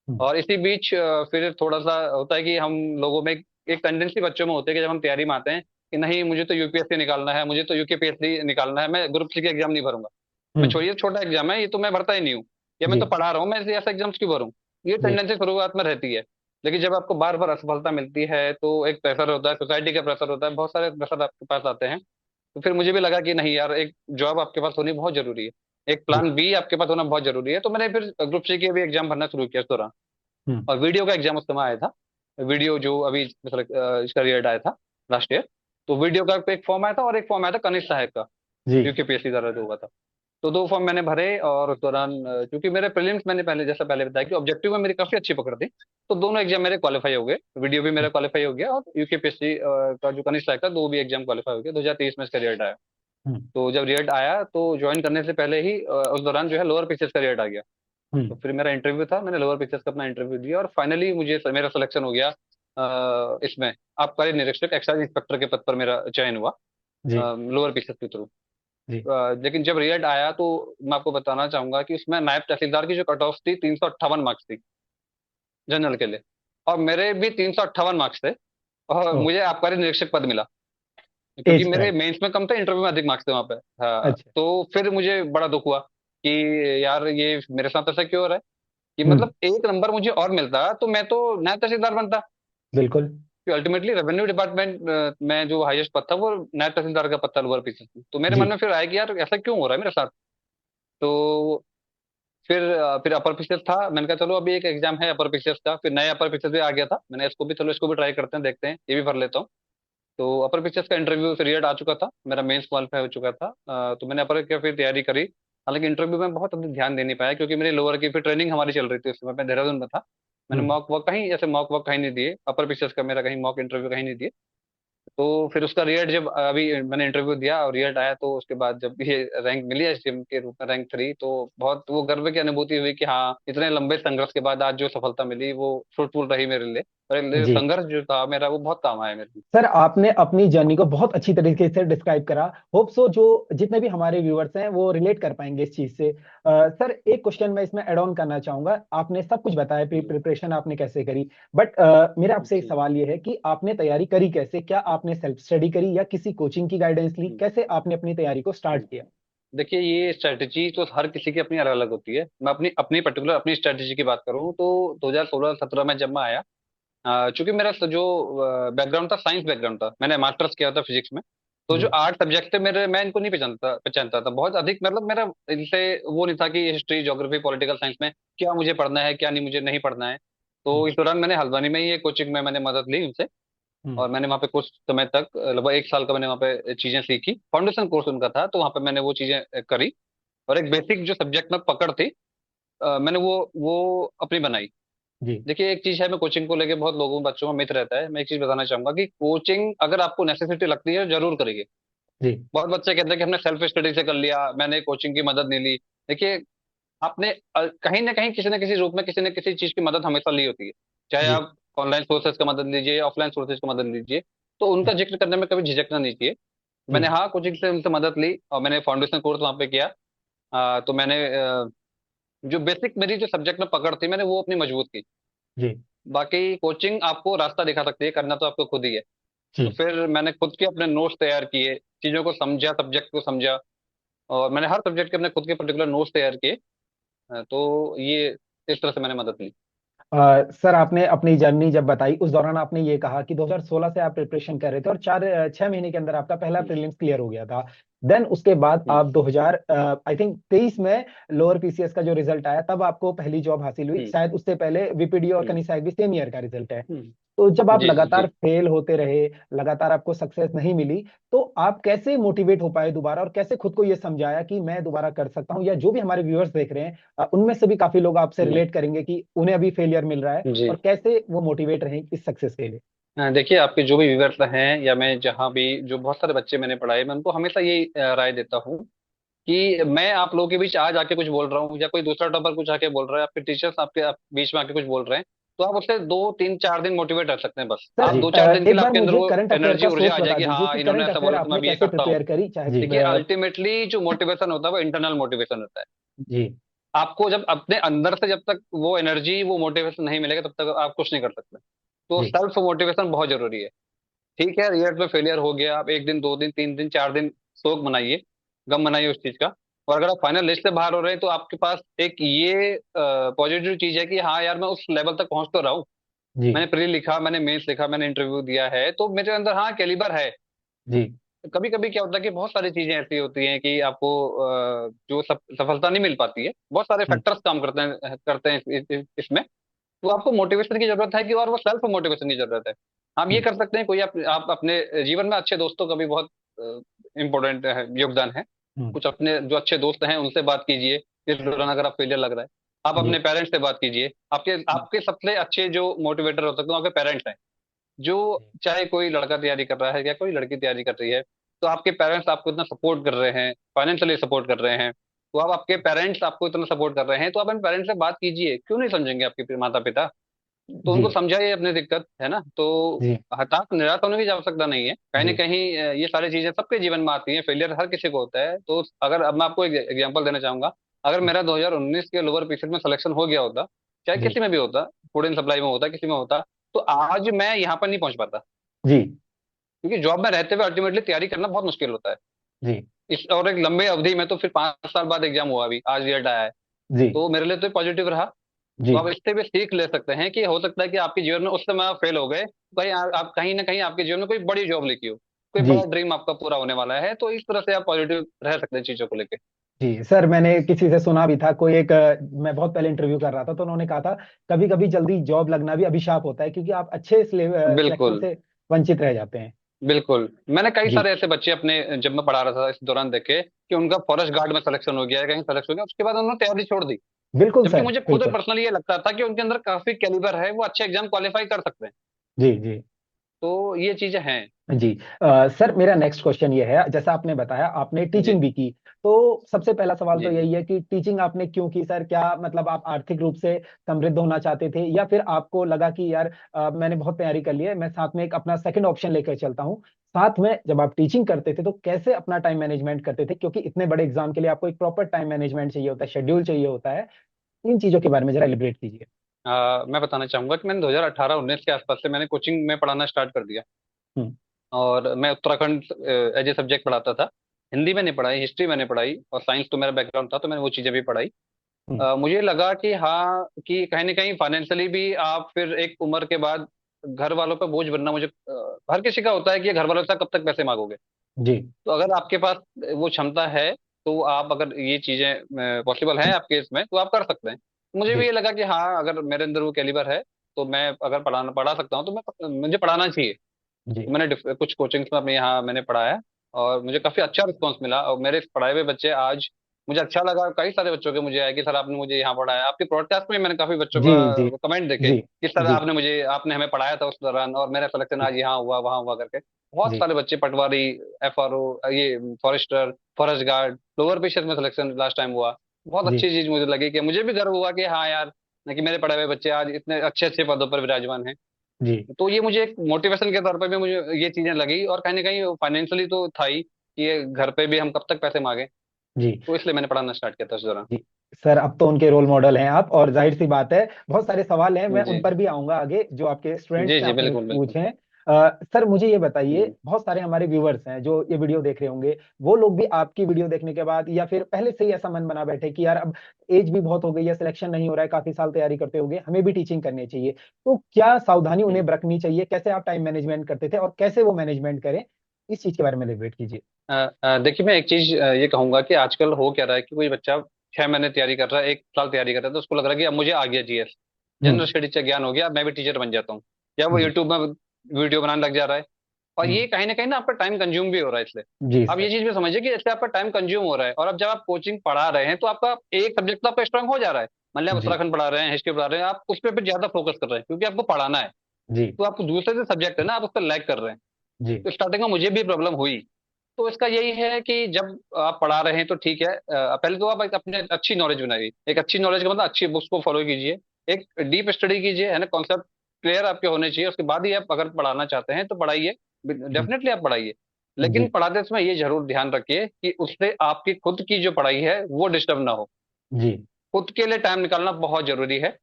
हम्म और इसी बीच फिर थोड़ा सा होता है कि हम लोगों में एक टेंडेंसी बच्चों में होती है कि जब हम तैयारी में आते हैं कि नहीं मुझे तो यूपीएससी निकालना है, मुझे तो यूकेपीएससी निकालना है, मैं ग्रुप सी के एग्जाम नहीं भरूंगा। मैं हम्म। छोड़िए, छोटा एग्जाम है ये, तो मैं भरता ही नहीं हूँ, या मैं तो जी पढ़ा रहा हूँ, मैं ऐसे एग्जाम्स क्यों भरूँ। ये जी टेंडेंसी शुरुआत में रहती है। लेकिन जब आपको बार बार असफलता मिलती है, तो एक प्रेशर होता है, सोसाइटी का प्रेशर होता है, बहुत सारे प्रेशर आपके पास आते हैं। तो फिर मुझे भी लगा कि नहीं यार, एक जॉब आपके पास होनी बहुत जरूरी है, एक जी। प्लान बी आपके पास होना बहुत जरूरी है। तो मैंने फिर ग्रुप सी के भी एग्जाम भरना शुरू किया इस दौरान। हम्म। और वीडियो का एग्जाम उस समय आया था, वीडियो जो अभी मतलब इसका रिजल्ट आया था लास्ट ईयर। तो वीडियो का एक फॉर्म आया था, और एक फॉर्म आया था कनिष्ठ सहायक का, जी यूकेपीएससी द्वारा जो हुआ था। तो 2 फॉर्म मैंने भरे, और उस दौरान क्योंकि मेरे प्रीलिम्स मैंने पहले जैसा पहले बताया कि ऑब्जेक्टिव में मेरी काफी अच्छी पकड़ थी, तो दोनों एग्जाम मेरे क्वालिफाई हो गए, वीडियो भी मेरा क्वालिफाई हो गया, और यूकेपीएससी का जो कनिष्ठ सहायक था, दो भी एग्जाम क्वालिफाई हो गया। 2023 में इसका रिजल्ट आया। हम्म तो जब रिजल्ट आया तो ज्वाइन करने से पहले ही उस दौरान जो है लोअर पीसीएस का रिजल्ट आ गया। तो हम्म। फिर मेरा इंटरव्यू था, मैंने लोअर पीसीएस का अपना इंटरव्यू दिया, और फाइनली मुझे मेरा सिलेक्शन हो गया इसमें आबकारी निरीक्षक एक्साइज इंस्पेक्टर के पद पर मेरा चयन हुआ जी लोअर पीसीएस के थ्रू। जी। लेकिन जब रिजल्ट आया तो मैं आपको बताना चाहूंगा कि उसमें नायब तहसीलदार की जो कट ऑफ थी 358 मार्क्स थी जनरल के लिए, और मेरे भी 358 मार्क्स थे, और ओ। मुझे आबकारी निरीक्षक पद मिला। क्योंकि एज मेरे पैक। मेंस में कम थे, इंटरव्यू में अधिक मार्क्स थे वहां पे। हाँ, अच्छा। तो फिर मुझे बड़ा दुख हुआ कि यार ये मेरे साथ ऐसा क्यों हो रहा है, कि हम्म। मतलब एक नंबर मुझे और मिलता तो मैं तो नायब तहसीलदार बनता। बिल्कुल। कि अल्टीमेटली रेवेन्यू डिपार्टमेंट में जो हाईएस्ट पद था वो नायब तहसीलदार का पद था लोअर पीसीएस में। तो मेरे मन जी में फिर आया कि यार ऐसा क्यों हो रहा है मेरे साथ। तो फिर अपर पीसीएस था, मैंने कहा चलो अभी एक एग्जाम है अपर पीसीएस का, फिर नया अपर पीसीएस भी आ गया था, मैंने इसको भी चलो इसको भी ट्राई करते हैं, देखते हैं ये भी भर लेता हूँ। तो अपर पीसीएस का इंटरव्यू फिर रिजल्ट आ चुका था, मेरा मेंस क्वालिफाई हो चुका था। तो मैंने अपर की फिर तैयारी करी। हालांकि इंटरव्यू में बहुत अधिक ध्यान दे नहीं पाया, क्योंकि मेरी लोअर की फिर ट्रेनिंग हमारी चल रही थी, उस समय मैं देहरादून में था। मैंने हम्म। मॉक वॉक कहीं ऐसे मॉक वॉक कहीं नहीं दिए, अपर पीसीएस का मेरा कहीं मॉक इंटरव्यू कहीं नहीं दिए। तो फिर उसका रिजल्ट जब अभी मैंने इंटरव्यू दिया और रिजल्ट आया, तो उसके बाद जब ये रैंक मिली एसडीएम के रूप में रैंक 3, तो बहुत वो गर्व की अनुभूति हुई कि हाँ इतने लंबे संघर्ष के बाद आज जो सफलता मिली वो फ्रूटफुल रही मेरे लिए। और ये जी। संघर्ष जो था मेरा वो बहुत काम आया मेरे लिए। सर आपने अपनी जर्नी को बहुत अच्छी तरीके से डिस्क्राइब करा। होप सो जो जितने भी हमारे व्यूअर्स हैं वो रिलेट कर पाएंगे इस चीज से। सर एक क्वेश्चन मैं इसमें ऐड ऑन करना चाहूंगा। आपने सब कुछ बताया, जी प्रिपरेशन आपने कैसे करी, बट मेरा आपसे एक जी सवाल ये है कि आपने तैयारी करी कैसे? क्या आपने सेल्फ स्टडी करी या किसी कोचिंग की गाइडेंस ली? जी कैसे आपने अपनी तैयारी को स्टार्ट जी। किया? देखिए, ये स्ट्रेटजी तो हर किसी की अपनी अलग अलग होती है। मैं अपनी अपनी पर्टिकुलर अपनी स्ट्रेटजी की बात करूँ तो 2016-17 में जब मैं आया, चूंकि मेरा जो बैकग्राउंड था, साइंस बैकग्राउंड था, मैंने मास्टर्स किया था फिजिक्स में। तो जो जी। आर्ट सब्जेक्ट थे मेरे, मैं इनको नहीं पहचानता पहचानता था बहुत अधिक, मतलब मेरा इनसे वो नहीं था कि हिस्ट्री, ज्योग्राफी, पॉलिटिकल साइंस में क्या मुझे पढ़ना है, क्या नहीं मुझे नहीं पढ़ना है। तो हम्म। इस दौरान मैंने हल्द्वानी में ही एक कोचिंग में मैंने मदद ली उनसे। हम्म। और मैंने वहाँ पे कुछ समय तक, लगभग 1 साल का मैंने वहाँ पे चीजें सीखी, फाउंडेशन कोर्स उनका था, तो वहाँ पे मैंने वो चीजें करी। और एक बेसिक जो सब्जेक्ट में पकड़ थी, मैंने वो अपनी बनाई। जी। देखिए, एक चीज है, मैं कोचिंग को लेके बहुत लोगों बच्चों में मिथ रहता है, मैं एक चीज बताना चाहूंगा कि कोचिंग अगर आपको नेसेसिटी लगती है जरूर करिए। जी। बहुत बच्चे कहते हैं कि हमने सेल्फ स्टडी से कर लिया, मैंने कोचिंग की मदद नहीं ली। देखिए, आपने कहीं ना कहीं किसी न किसी रूप में किसी न किसी चीज की मदद हमेशा ली होती है। चाहे जी। आप ऑनलाइन सोर्सेज का मदद लीजिए या ऑफलाइन सोर्सेज का मदद लीजिए, तो उनका जिक्र करने में कभी झिझकना नहीं चाहिए। मैंने, जी। हाँ, कोचिंग से उनसे मदद ली और मैंने फाउंडेशन कोर्स वहाँ पे किया। तो मैंने जो बेसिक मेरी जो सब्जेक्ट में पकड़ थी, मैंने वो अपनी मजबूत की। जी। बाकी कोचिंग आपको रास्ता दिखा सकती है, करना तो आपको खुद ही है। तो जी। फिर मैंने खुद के अपने नोट्स तैयार किए, चीजों को समझा, सब्जेक्ट को समझा। और मैंने हर सब्जेक्ट के अपने खुद के पर्टिकुलर नोट्स तैयार किए। तो ये इस तरह से मैंने मदद ली। सर, आपने अपनी जर्नी जब बताई उस दौरान आपने ये कहा कि 2016 से आप प्रिपरेशन कर रहे थे और 6 महीने के अंदर आपका पहला हम्म, प्रीलिम्स क्लियर हो गया था। देन उसके बाद हम्म, आप 2000 आई थिंक 23 में लोअर पीसीएस का जो रिजल्ट आया तब आपको पहली जॉब हासिल हुई, हम्म, शायद उससे पहले वीपीडी और हम्म, कनिसैक भी सेम ईयर का रिजल्ट है। हम्म। तो जब आप जी, जी, लगातार जी। फेल होते रहे, लगातार आपको सक्सेस नहीं मिली, तो आप कैसे मोटिवेट हो पाए दोबारा और कैसे खुद को ये समझाया कि मैं दोबारा कर सकता हूँ? या जो भी हमारे व्यूअर्स देख रहे हैं, उनमें से भी काफी लोग आपसे हम्म, रिलेट करेंगे कि उन्हें अभी फेलियर मिल रहा है जी। और कैसे वो मोटिवेट रहे इस सक्सेस के लिए। देखिए, आपके जो भी व्यूअर्स हैं या मैं जहाँ भी, जो बहुत सारे बच्चे मैंने पढ़ाए, मैं उनको हमेशा यही राय देता हूँ कि मैं आप लोगों के बीच आज आके कुछ बोल रहा हूँ या कोई दूसरा टॉपर कुछ आके बोल रहा है, आपके टीचर्स आप बीच में आके कुछ बोल रहे हैं, तो आप उससे 2 3 4 दिन मोटिवेट रख सकते हैं। बस सर, आप 2 4 दिन के एक लिए बार आपके अंदर मुझे वो करंट अफेयर एनर्जी, का ऊर्जा सोर्स आ बता जाएगी, दीजिए हाँ, कि इन्होंने करंट ऐसा अफेयर बोला तो मैं आपने भी ये कैसे करता हूँ। प्रिपेयर करी, चाहे जी। देखिए, अल्टीमेटली जो मोटिवेशन होता है वो इंटरनल मोटिवेशन होता है। जी। आपको जब अपने अंदर से, जब तक वो एनर्जी, वो मोटिवेशन नहीं मिलेगा, तब तक आप कुछ नहीं कर सकते। तो जी। सेल्फ मोटिवेशन बहुत जरूरी है। ठीक है, रिजल्ट में फेलियर हो गया, आप 1 दिन 2 दिन 3 दिन 4 दिन शोक मनाइए, गम मनाइए उस चीज का। और अगर आप फाइनल लिस्ट से बाहर हो रहे हैं, तो आपके पास एक ये पॉजिटिव चीज है कि हाँ यार, मैं उस लेवल तक पहुंच तो रहा हूँ। जी। मैंने प्री लिखा, मैंने मेंस लिखा, मैंने इंटरव्यू दिया है, तो मेरे अंदर हाँ कैलिबर है। जी। कभी कभी क्या होता है कि बहुत सारी चीजें ऐसी होती हैं कि आपको जो सफलता नहीं मिल पाती है, बहुत सारे हम्म। फैक्टर्स काम करते हैं इसमें। तो आपको मोटिवेशन की जरूरत है, कि और वो सेल्फ मोटिवेशन की जरूरत है। आप ये हम्म। कर सकते हैं, कोई आप अपने जीवन में अच्छे दोस्तों का भी बहुत इंपॉर्टेंट है, योगदान है। हम्म। कुछ अपने जो अच्छे दोस्त हैं उनसे बात कीजिए इस दौरान, अगर आप फेलियर लग रहा है। आप जी। अपने पेरेंट्स से बात कीजिए। आपके आपके सबसे अच्छे जो मोटिवेटर हो सकते हैं वो आपके पेरेंट्स हैं। जो, जी। चाहे कोई लड़का तैयारी कर रहा है या कोई लड़की तैयारी कर रही है, तो आपके पेरेंट्स आपको इतना सपोर्ट कर रहे हैं, फाइनेंशियली सपोर्ट कर रहे हैं, तो आप, आपके पेरेंट्स आपको इतना सपोर्ट कर रहे हैं, तो आप अपने पेरेंट्स से बात कीजिए। क्यों नहीं समझेंगे आपके माता पिता? तो जी। उनको समझाइए अपनी दिक्कत, है ना? तो जी। हताश निराश होने की आवश्यकता नहीं है, कहीं ना जी। कहीं ये सारी चीजें सबके जीवन में आती हैं, फेलियर हर किसी को होता है। तो अगर, अब मैं आपको एक एग्जांपल देना चाहूंगा, अगर मेरा 2019 के लोअर पीसीएस में सिलेक्शन हो गया होता, चाहे जी। किसी में भी होता, फूड एंड सप्लाई में होता, किसी में होता, तो आज मैं यहाँ पर नहीं पहुंच पाता। जी। क्योंकि जॉब में रहते हुए अल्टीमेटली तैयारी करना बहुत मुश्किल होता है। जी। इस और एक लंबे अवधि में, तो फिर 5 साल बाद एग्जाम हुआ, अभी आज रिजल्ट आया है। जी। तो मेरे लिए तो पॉजिटिव रहा। जी। तो आप इससे भी सीख ले सकते हैं कि हो सकता है कि आपके जीवन में उस समय आप फेल हो गए, कहीं आप कहीं ना कहीं आपके जीवन में कोई बड़ी जॉब लिखी हो, कोई जी। बड़ा ड्रीम आपका पूरा होने वाला है, तो इस तरह से आप पॉजिटिव रह सकते हैं चीजों को लेके। जी सर, मैंने किसी से सुना भी था, कोई एक मैं बहुत पहले इंटरव्यू कर रहा था तो उन्होंने कहा था कभी कभी जल्दी जॉब लगना भी अभिशाप होता है क्योंकि आप अच्छे सिलेक्शन बिल्कुल, से वंचित रह जाते हैं। बिल्कुल। मैंने कई जी। सारे ऐसे बच्चे अपने, जब मैं पढ़ा रहा था, इस दौरान देखे कि उनका फॉरेस्ट गार्ड में सिलेक्शन हो गया है, कहीं सिलेक्शन हो गया, उसके बाद उन्होंने तैयारी छोड़ दी। बिल्कुल जबकि सर, मुझे खुद बिल्कुल। पर्सनली ये लगता था कि उनके अंदर काफी कैलिबर है, वो अच्छे एग्जाम क्वालिफाई कर सकते हैं। जी। जी। तो ये चीजें हैं। जी। सर, मेरा नेक्स्ट क्वेश्चन ये है, जैसा आपने बताया आपने टीचिंग जी, भी की, तो सबसे पहला सवाल तो जी, जी। यही है कि टीचिंग आपने क्यों की सर? क्या मतलब आप आर्थिक रूप से समृद्ध होना चाहते थे या फिर आपको लगा कि यार मैंने बहुत तैयारी कर ली है, मैं साथ में एक अपना सेकंड ऑप्शन लेकर चलता हूँ? साथ में जब आप टीचिंग करते थे तो कैसे अपना टाइम मैनेजमेंट करते थे, क्योंकि इतने बड़े एग्जाम के लिए आपको एक प्रॉपर टाइम मैनेजमेंट चाहिए होता है, शेड्यूल चाहिए होता है। इन चीजों के बारे में जरा एलिब्रेट कीजिए। मैं बताना चाहूंगा कि मैंने 2018-19 के आसपास से मैंने कोचिंग में पढ़ाना स्टार्ट कर दिया। हम्म। और मैं उत्तराखंड एज ए सब्जेक्ट पढ़ाता था। हिंदी मैंने पढ़ाई, हिस्ट्री मैंने पढ़ाई, और साइंस तो मेरा बैकग्राउंड था तो मैंने वो चीजें भी पढ़ाई। हम्म, मुझे लगा कि हाँ, कि कहीं ना कहीं फाइनेंशियली भी आप फिर एक उम्र के बाद घर वालों पर बोझ बनना, मुझे हर किसी का होता है कि घर वालों से कब तक पैसे मांगोगे। जी तो अगर आपके पास वो क्षमता है, तो आप अगर ये चीजें पॉसिबल है आपके इसमें, तो आप कर सकते हैं। मुझे भी जी ये लगा कि हाँ, अगर मेरे अंदर वो कैलिबर है, तो मैं अगर पढ़ा सकता हूँ, तो मुझे पढ़ाना चाहिए। जी तो मैंने कुछ कोचिंग्स में अपने यहाँ मैंने पढ़ाया, और मुझे काफी अच्छा रिस्पॉन्स मिला, और मेरे पढ़ाए हुए बच्चे आज, मुझे अच्छा लगा, कई सारे बच्चों के मुझे आया कि सर आपने मुझे यहाँ पढ़ाया। आपके ब्रॉडकास्ट में मैंने काफी बच्चों जी जी का कमेंट देखे जी कि सर जी आपने हमें पढ़ाया था उस दौरान, और मेरा सिलेक्शन जी आज यहाँ हुआ वहाँ हुआ करके। बहुत जी सारे बच्चे पटवारी, FRO, ये फॉरेस्टर, फॉरेस्ट गार्ड, लोअर पेशर में सिलेक्शन लास्ट टाइम हुआ। बहुत जी अच्छी चीज मुझे लगी, कि मुझे भी गर्व हुआ कि हाँ यार, कि मेरे पढ़े हुए बच्चे आज इतने अच्छे अच्छे पदों पर विराजमान हैं। जी तो ये मुझे एक मोटिवेशन के तौर पे भी मुझे ये चीजें लगी, और कहीं ना कहीं फाइनेंशियली तो था ही, कि ये घर पे भी हम कब तक पैसे मांगे। जी तो इसलिए मैंने पढ़ाना स्टार्ट किया था उस दौरान। जी सर, अब तो उनके रोल मॉडल हैं आप, और जाहिर सी बात है बहुत सारे सवाल हैं, मैं उन जी पर भी आऊंगा आगे, जो आपके स्टूडेंट्स जी ने जी, आपने बिल्कुल बिल्कुल। पूछे हैं। सर मुझे ये बताइए, हम्म, बहुत सारे हमारे व्यूअर्स हैं जो ये वीडियो देख रहे होंगे, वो लोग भी आपकी वीडियो देखने के बाद या फिर पहले से ही ऐसा मन बना बैठे कि यार अब एज भी बहुत हो गई है, सिलेक्शन नहीं हो रहा है, काफी साल तैयारी करते होंगे, हमें भी टीचिंग करनी चाहिए, तो क्या सावधानी हम्म। उन्हें बरतनी चाहिए, कैसे आप टाइम मैनेजमेंट करते थे और कैसे वो मैनेजमेंट करें, इस चीज के बारे में एलिब्रेट कीजिए। देखिए, मैं एक चीज ये कहूंगा कि आजकल हो क्या रहा है कि कोई बच्चा 6 महीने तैयारी कर रहा है, 1 साल तैयारी कर रहा है, तो उसको लग रहा है कि अब मुझे आ गया GS, जनरल हम्म। स्टडीज का ज्ञान हो गया, अब मैं भी टीचर बन जाता हूँ। या वो जी। यूट्यूब में वीडियो बनाने लग जा रहा है। और हम्म। ये कहीं ना कहीं ना आपका टाइम कंज्यूम भी हो रहा है इससे। जी अब ये सर। चीज भी समझिए कि इससे आपका टाइम कंज्यूम हो रहा है, और अब जब आप कोचिंग पढ़ा रहे हैं, तो आपका एक सब्जेक्ट तो आपका स्ट्रांग हो जा रहा है। मान लिया आप जी उत्तराखंड पढ़ा रहे हैं, हिस्ट्री पढ़ा रहे हैं, आप उस पर फिर ज्यादा फोकस कर रहे हैं क्योंकि आपको पढ़ाना है। जी तो आपको दूसरे जो सब्जेक्ट है ना, आप उस पर लैग कर रहे हैं। जी तो स्टार्टिंग में मुझे भी प्रॉब्लम हुई। तो इसका यही है कि जब आप पढ़ा रहे हैं तो ठीक है, पहले तो आप एक अपने अच्छी नॉलेज बनाइए। एक अच्छी नॉलेज का मतलब अच्छी बुक्स को फॉलो कीजिए, एक डीप स्टडी कीजिए, है ना, कॉन्सेप्ट क्लियर आपके होने चाहिए। उसके बाद ही आप अगर पढ़ाना चाहते हैं तो पढ़ाइए, जी डेफिनेटली आप पढ़ाइए। लेकिन जी पढ़ाते समय ये जरूर ध्यान रखिए कि उससे आपकी खुद की जो पढ़ाई है वो डिस्टर्ब ना हो। जी खुद के लिए टाइम निकालना बहुत जरूरी है।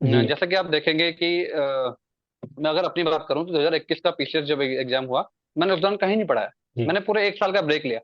जी जैसा कि आप देखेंगे कि मैं अगर अपनी बात करूं तो 2021 का PCS जब एग्जाम हुआ, मैंने उस दौरान कहीं नहीं पढ़ाया। जी मैंने पूरे 1 साल का ब्रेक लिया।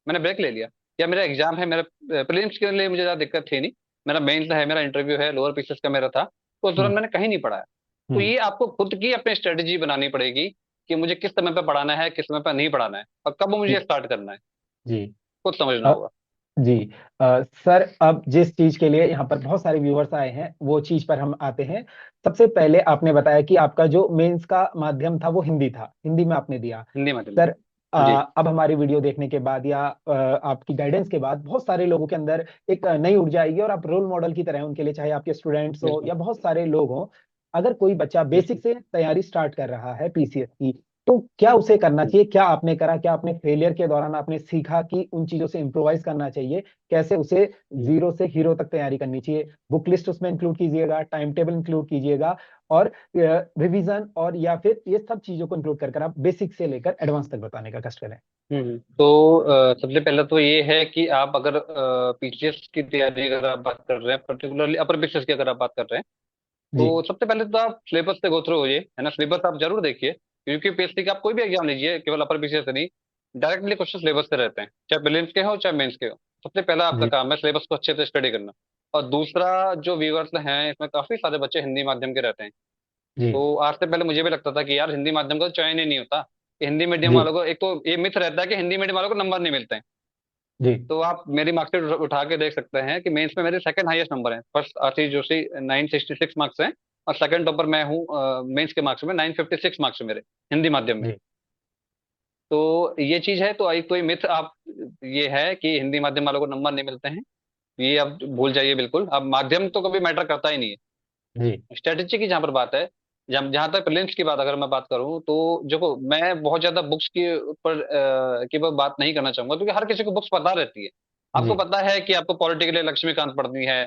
मैंने ब्रेक ले लिया। या मेरा एग्जाम है, मेरा प्रीलिम्स के लिए मुझे ज्यादा दिक्कत थी नहीं। मेरा मेंस है, मेरा इंटरव्यू है, लोअर PCS का मेरा था, तो उस दौरान हम्म मैंने कहीं नहीं पढ़ाया। तो हम्म ये आपको खुद की अपनी स्ट्रेटेजी बनानी पड़ेगी कि मुझे किस समय पर पढ़ाना है, किस समय पर नहीं पढ़ाना है, और कब मुझे स्टार्ट करना है, जी खुद समझना अ, होगा। जी सर, अब जिस चीज के लिए यहाँ पर बहुत सारे व्यूअर्स आए हैं वो चीज पर हम आते हैं। सबसे पहले आपने बताया कि आपका जो मेंस का माध्यम था वो हिंदी था, हिंदी में आपने दिया। हिंदी माध्यम सर, से। जी अब हमारी वीडियो देखने के बाद या आपकी गाइडेंस के बाद बहुत सारे लोगों के अंदर एक नई ऊर्जा आएगी, और आप रोल मॉडल की तरह उनके लिए, चाहे आपके स्टूडेंट्स हो बिल्कुल। या बहुत सारे लोग हों, अगर कोई बच्चा बेसिक से तैयारी स्टार्ट कर रहा है पीसीएस की, तो क्या उसे करना चाहिए, क्या आपने करा, क्या आपने फेलियर के दौरान आपने सीखा कि उन चीजों से इम्प्रोवाइज करना चाहिए, कैसे उसे जीरो से हीरो तक तैयारी करनी चाहिए, बुक लिस्ट उसमें इंक्लूड कीजिएगा, टाइम टेबल इंक्लूड कीजिएगा, और रिवीजन और या फिर ये सब चीजों को इंक्लूड कर आप बेसिक से लेकर एडवांस तक बताने का कष्ट करें। तो सबसे पहले तो ये है कि आप अगर PCS की तैयारी अगर आप बात कर रहे हैं, पर्टिकुलरली अपर PCS की अगर आप बात कर रहे हैं, जी तो सबसे पहले तो आप सिलेबस से गो थ्रू होइए, है ना। सिलेबस आप जरूर देखिए, क्योंकि PSC का आप कोई भी एग्जाम लीजिए, केवल अपर PCS से नहीं, डायरेक्टली क्वेश्चन सिलेबस से रहते हैं, चाहे प्रीलिम्स के हो चाहे मेंस के हो। सबसे पहला आपका जी काम है सिलेबस को अच्छे से स्टडी करना। और दूसरा, जो व्यूअर्स हैं इसमें काफी सारे बच्चे हिंदी माध्यम के रहते हैं। जी तो आज से पहले मुझे भी लगता था कि यार हिंदी माध्यम का तो चयन ही नहीं होता, कि हिंदी मीडियम जी वालों को, एक तो ये मिथ रहता है कि हिंदी मीडियम वालों को नंबर नहीं मिलते हैं। जी तो आप मेरी मार्कशीट उठा के देख सकते हैं कि मेंस में मेरे सेकंड हाईएस्ट नंबर है। फर्स्ट आशीष जोशी 966 मार्क्स हैं, और सेकंड टॉपर मैं हूँ मेंस के मार्क्स में, 956 मार्क्स है मेरे हिंदी माध्यम में। जी तो ये चीज है, तो एक तो ये मिथ आप, ये है कि हिंदी माध्यम वालों को नंबर नहीं मिलते हैं, ये आप भूल जाइए बिल्कुल। अब माध्यम तो कभी मैटर करता ही नहीं है। जी स्ट्रेटेजी की जहां पर बात है, जब जहां तक प्रीलिम्स की बात अगर मैं बात करूं, तो देखो मैं बहुत ज्यादा बुक्स के ऊपर की बात नहीं करना चाहूंगा, क्योंकि हर किसी को बुक्स पता रहती है। आपको जी पता है कि आपको पॉलिटी के लिए लक्ष्मीकांत पढ़नी है,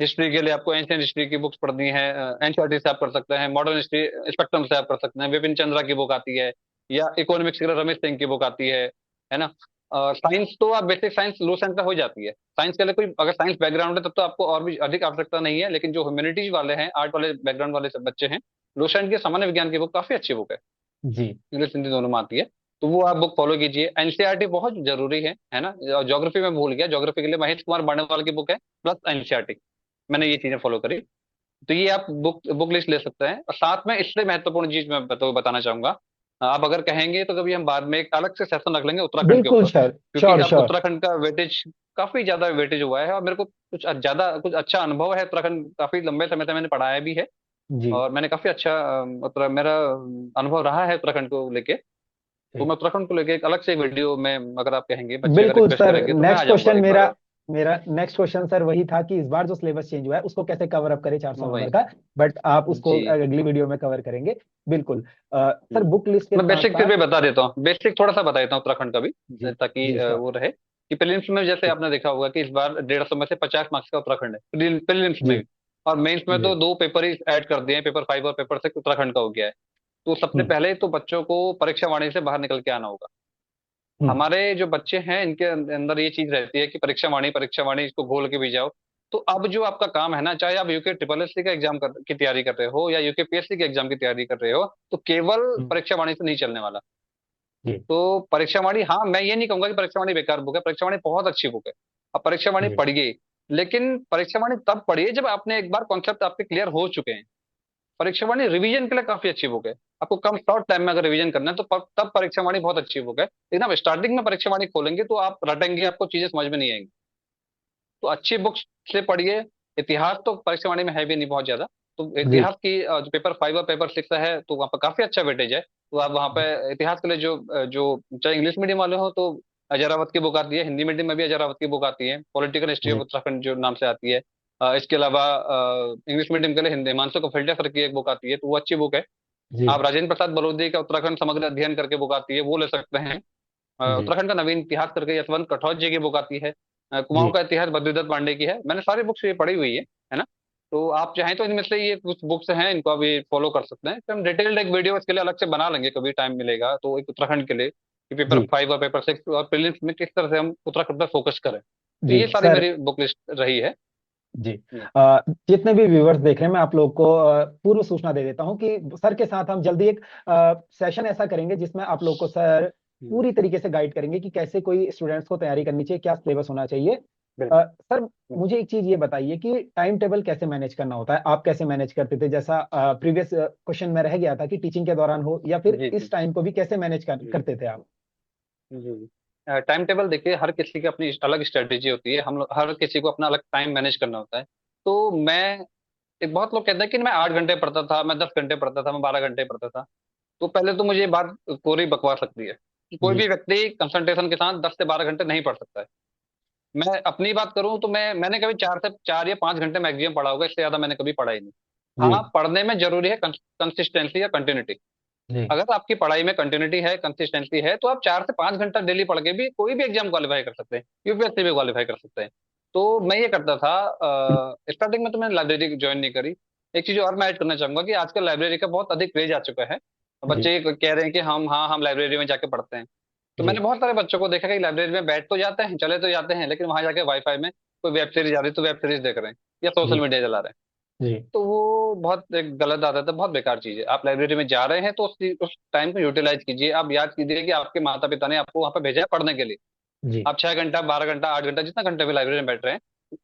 हिस्ट्री के लिए आपको एंशियंट हिस्ट्री की बुक्स पढ़नी है, NCERT से आप कर सकते हैं, मॉडर्न हिस्ट्री स्पेक्ट्रम से आप कर सकते हैं, विपिन चंद्रा की बुक आती है, या इकोनॉमिक्स के लिए रमेश सिंह की बुक आती है ना। साइंस तो आप बेसिक साइंस लो साइंस हो जाती है। साइंस के लिए कोई अगर साइंस बैकग्राउंड है तब तो आपको और भी अधिक आवश्यकता नहीं है, लेकिन जो ह्यूमैनिटीज वाले हैं, आर्ट वाले बैकग्राउंड वाले सब बच्चे हैं, लोशैंड की सामान्य विज्ञान की बुक काफी अच्छी बुक है, जी इंग्लिश हिंदी दोनों में आती है। तो वो आप बुक फॉलो कीजिए। एनसीईआरटी बहुत जरूरी है ना। ज्योग्राफी में भूल गया, ज्योग्राफी के लिए महेश कुमार बांडेवाल की बुक है, प्लस एनसीईआरटी। मैंने ये चीजें फॉलो करी। तो ये आप बुक लिस्ट ले सकते हैं। और साथ में इससे महत्वपूर्ण चीज मैं बताना चाहूंगा, आप अगर कहेंगे तो कभी हम बाद में एक अलग से सेशन रख लेंगे उत्तराखंड के बिल्कुल ऊपर, सर, क्योंकि श्योर अब श्योर। उत्तराखंड का वेटेज काफी ज्यादा वेटेज हुआ है, और मेरे को कुछ अच्छा अनुभव है। उत्तराखंड काफी लंबे समय से मैंने पढ़ाया भी है, जी और मैंने काफी अच्छा मेरा अनुभव रहा है उत्तराखंड को लेके। तो जी। मैं उत्तराखंड को लेके एक अलग से वीडियो में, अगर आप कहेंगे, बच्चे अगर बिल्कुल रिक्वेस्ट सर, करेंगे, तो मैं आ नेक्स्ट जाऊंगा क्वेश्चन एक मेरा बार। मेरा नेक्स्ट क्वेश्चन सर वही था कि इस बार जो सिलेबस चेंज हुआ है उसको कैसे कवर अप करें 400 नंबर वही। का। बट आप उसको जी अगली वीडियो में कवर करेंगे। बिल्कुल। सर हम्म। बुक लिस्ट के मैं साथ बेसिक फिर साथ। भी बता देता हूँ, बेसिक थोड़ा सा बता देता हूँ उत्तराखंड का भी, जी ताकि जी श्योर। वो रहे कि प्रीलिम्स में जैसे जी आपने देखा होगा कि इस बार 150 में से 50 मार्क्स का उत्तराखंड है प्रीलिम्स में जी भी। और मेंस में जी। तो दो पेपर ही ऐड कर दिए हैं, पेपर 5 और पेपर 6 उत्तराखंड का हो गया है। तो सबसे हम्म पहले तो बच्चों को परीक्षा वाणी से बाहर निकल के आना होगा। हम्म हमारे जो बच्चे हैं इनके अंदर ये चीज रहती है कि परीक्षा वाणी इसको घोल के भी जाओ। तो अब जो आपका काम है ना, चाहे आप यूके ट्रिपल एस सी का एग्जाम की तैयारी कर रहे हो, या यूके पीएससी के एग्जाम की तैयारी कर रहे हो, तो केवल हम्म, परीक्षा वाणी से नहीं चलने वाला। जी तो परीक्षा वाणी, हाँ, मैं ये नहीं कहूंगा कि परीक्षा वाणी बेकार बुक है, परीक्षा वाणी बहुत अच्छी बुक है। अब परीक्षा वाणी जी पढ़िए, लेकिन परीक्षा वाणी तब पढ़िए जब आपने एक बार कॉन्सेप्ट आपके क्लियर हो चुके हैं। परीक्षा वाणी रिवीजन के लिए काफी अच्छी बुक है। आपको कम शॉर्ट टाइम में अगर रिवीजन करना है तो तब परीक्षा वाणी बहुत अच्छी बुक है। लेकिन आप स्टार्टिंग में परीक्षा वाणी खोलेंगे तो आप रटेंगे, आपको चीजें समझ में नहीं आएंगी। तो अच्छी बुक्स से पढ़िए। इतिहास तो परीक्षा वाणी में है भी नहीं बहुत ज्यादा। तो जी इतिहास की जो पेपर 5 और पेपर 6 है, तो वहाँ पर काफी अच्छा वेटेज है। तो आप वहाँ पे इतिहास के लिए जो चाहे इंग्लिश मीडियम वाले हो तो अजय रावत की बुक आती है, हिंदी मीडियम में भी अजय रावत की बुक आती है, पॉलिटिकल हिस्ट्री ऑफ जी उत्तराखंड जो नाम से आती है। इसके अलावा इंग्लिश मीडियम के लिए हिंदी हिमांशु कफल्टिया सर की एक बुक आती है, तो वो अच्छी बुक है। जी आप राजेंद्र प्रसाद बलोदी का उत्तराखंड समग्र अध्ययन करके बुक आती है, वो ले सकते हैं। जी उत्तराखंड का नवीन इतिहास करके यशवंत कठोच जी की बुक आती है। कुमाऊं जी का इतिहास बद्रीदत्त पांडे की है। मैंने सारी बुक्स ये पढ़ी हुई है ना। तो आप चाहें तो इनमें से ये कुछ बुक्स हैं, इनको अभी फॉलो कर सकते हैं। तो हम डिटेल्ड एक वीडियो इसके लिए अलग से बना लेंगे, कभी टाइम मिलेगा तो, एक उत्तराखंड के लिए कि पेपर जी 5 और पेपर 6 और प्रीलिम्स में किस तरह से हम उत्तराखंड पर फोकस करें। तो जी ये सारी सर। मेरी बुक लिस्ट रही है। जी। जी जितने भी व्यूअर्स देख रहे हैं मैं आप लोग को पूर्व सूचना दे देता हूं कि सर के साथ हम जल्दी एक सेशन ऐसा करेंगे जिसमें आप लोग को सर हम्म, पूरी तरीके से गाइड करेंगे कि कैसे कोई स्टूडेंट्स को तैयारी करनी चाहिए, क्या सिलेबस होना चाहिए। बिल्कुल। सर मुझे एक चीज ये बताइए कि टाइम टेबल कैसे मैनेज करना होता है, आप कैसे मैनेज करते थे? जैसा प्रीवियस क्वेश्चन में रह गया था कि टीचिंग के दौरान हो या फिर जी इस जी टाइम को भी कैसे मैनेज जी करते थे आप? जी। टाइम टेबल देखिए, हर किसी की अपनी अलग स्ट्रेटेजी होती है, हम लोग हर किसी को अपना अलग टाइम मैनेज करना होता है। तो मैं, एक बहुत लोग कहते हैं कि मैं 8 घंटे पढ़ता था, मैं 10 घंटे पढ़ता था, मैं 12 घंटे पढ़ता था। तो पहले तो मुझे ये बात कोरी बकवास लगती है कि कोई जी भी व्यक्ति कंसंट्रेशन के साथ 10 से 12 घंटे नहीं पढ़ सकता है। मैं अपनी बात करूं तो मैंने कभी 4 या 5 घंटे मैक्सिमम पढ़ा होगा, इससे ज्यादा मैंने कभी पढ़ा ही नहीं। जी हाँ, पढ़ने में जरूरी है कंसिस्टेंसी या कंटिन्यूटी। जी अगर आपकी पढ़ाई में कंटिन्यूटी है, कंसिस्टेंसी है, तो आप 4 से 5 घंटा डेली पढ़ के भी कोई भी एग्जाम क्वालिफाई कर सकते हैं, यूपीएससी भी क्वालिफाई कर सकते हैं। तो मैं ये करता था। स्टार्टिंग में तो मैंने लाइब्रेरी ज्वाइन नहीं करी। एक चीज और मैं ऐड करना चाहूंगा कि आजकल लाइब्रेरी का बहुत अधिक क्रेज आ चुका है। जी बच्चे कह रहे हैं कि हम लाइब्रेरी में जाके पढ़ते हैं। तो मैंने जी बहुत सारे बच्चों को देखा कि लाइब्रेरी में बैठ तो जाते हैं, चले तो जाते हैं, लेकिन वहां जाके वाईफाई में कोई वेब सीरीज आ रही है तो वेब सीरीज देख रहे हैं, या सोशल जी मीडिया चला रहे हैं। जी तो वो बहुत एक गलत आदत है, बहुत बेकार चीज है। आप लाइब्रेरी में जा रहे हैं तो उस टाइम को यूटिलाइज कीजिए। आप याद कीजिए कि आपके माता पिता ने आपको वहां पर भेजा है पढ़ने के लिए। जी आप 6 घंटा, 12 घंटा, 8 घंटा, जितना घंटे भी लाइब्रेरी में बैठ रहे हैं,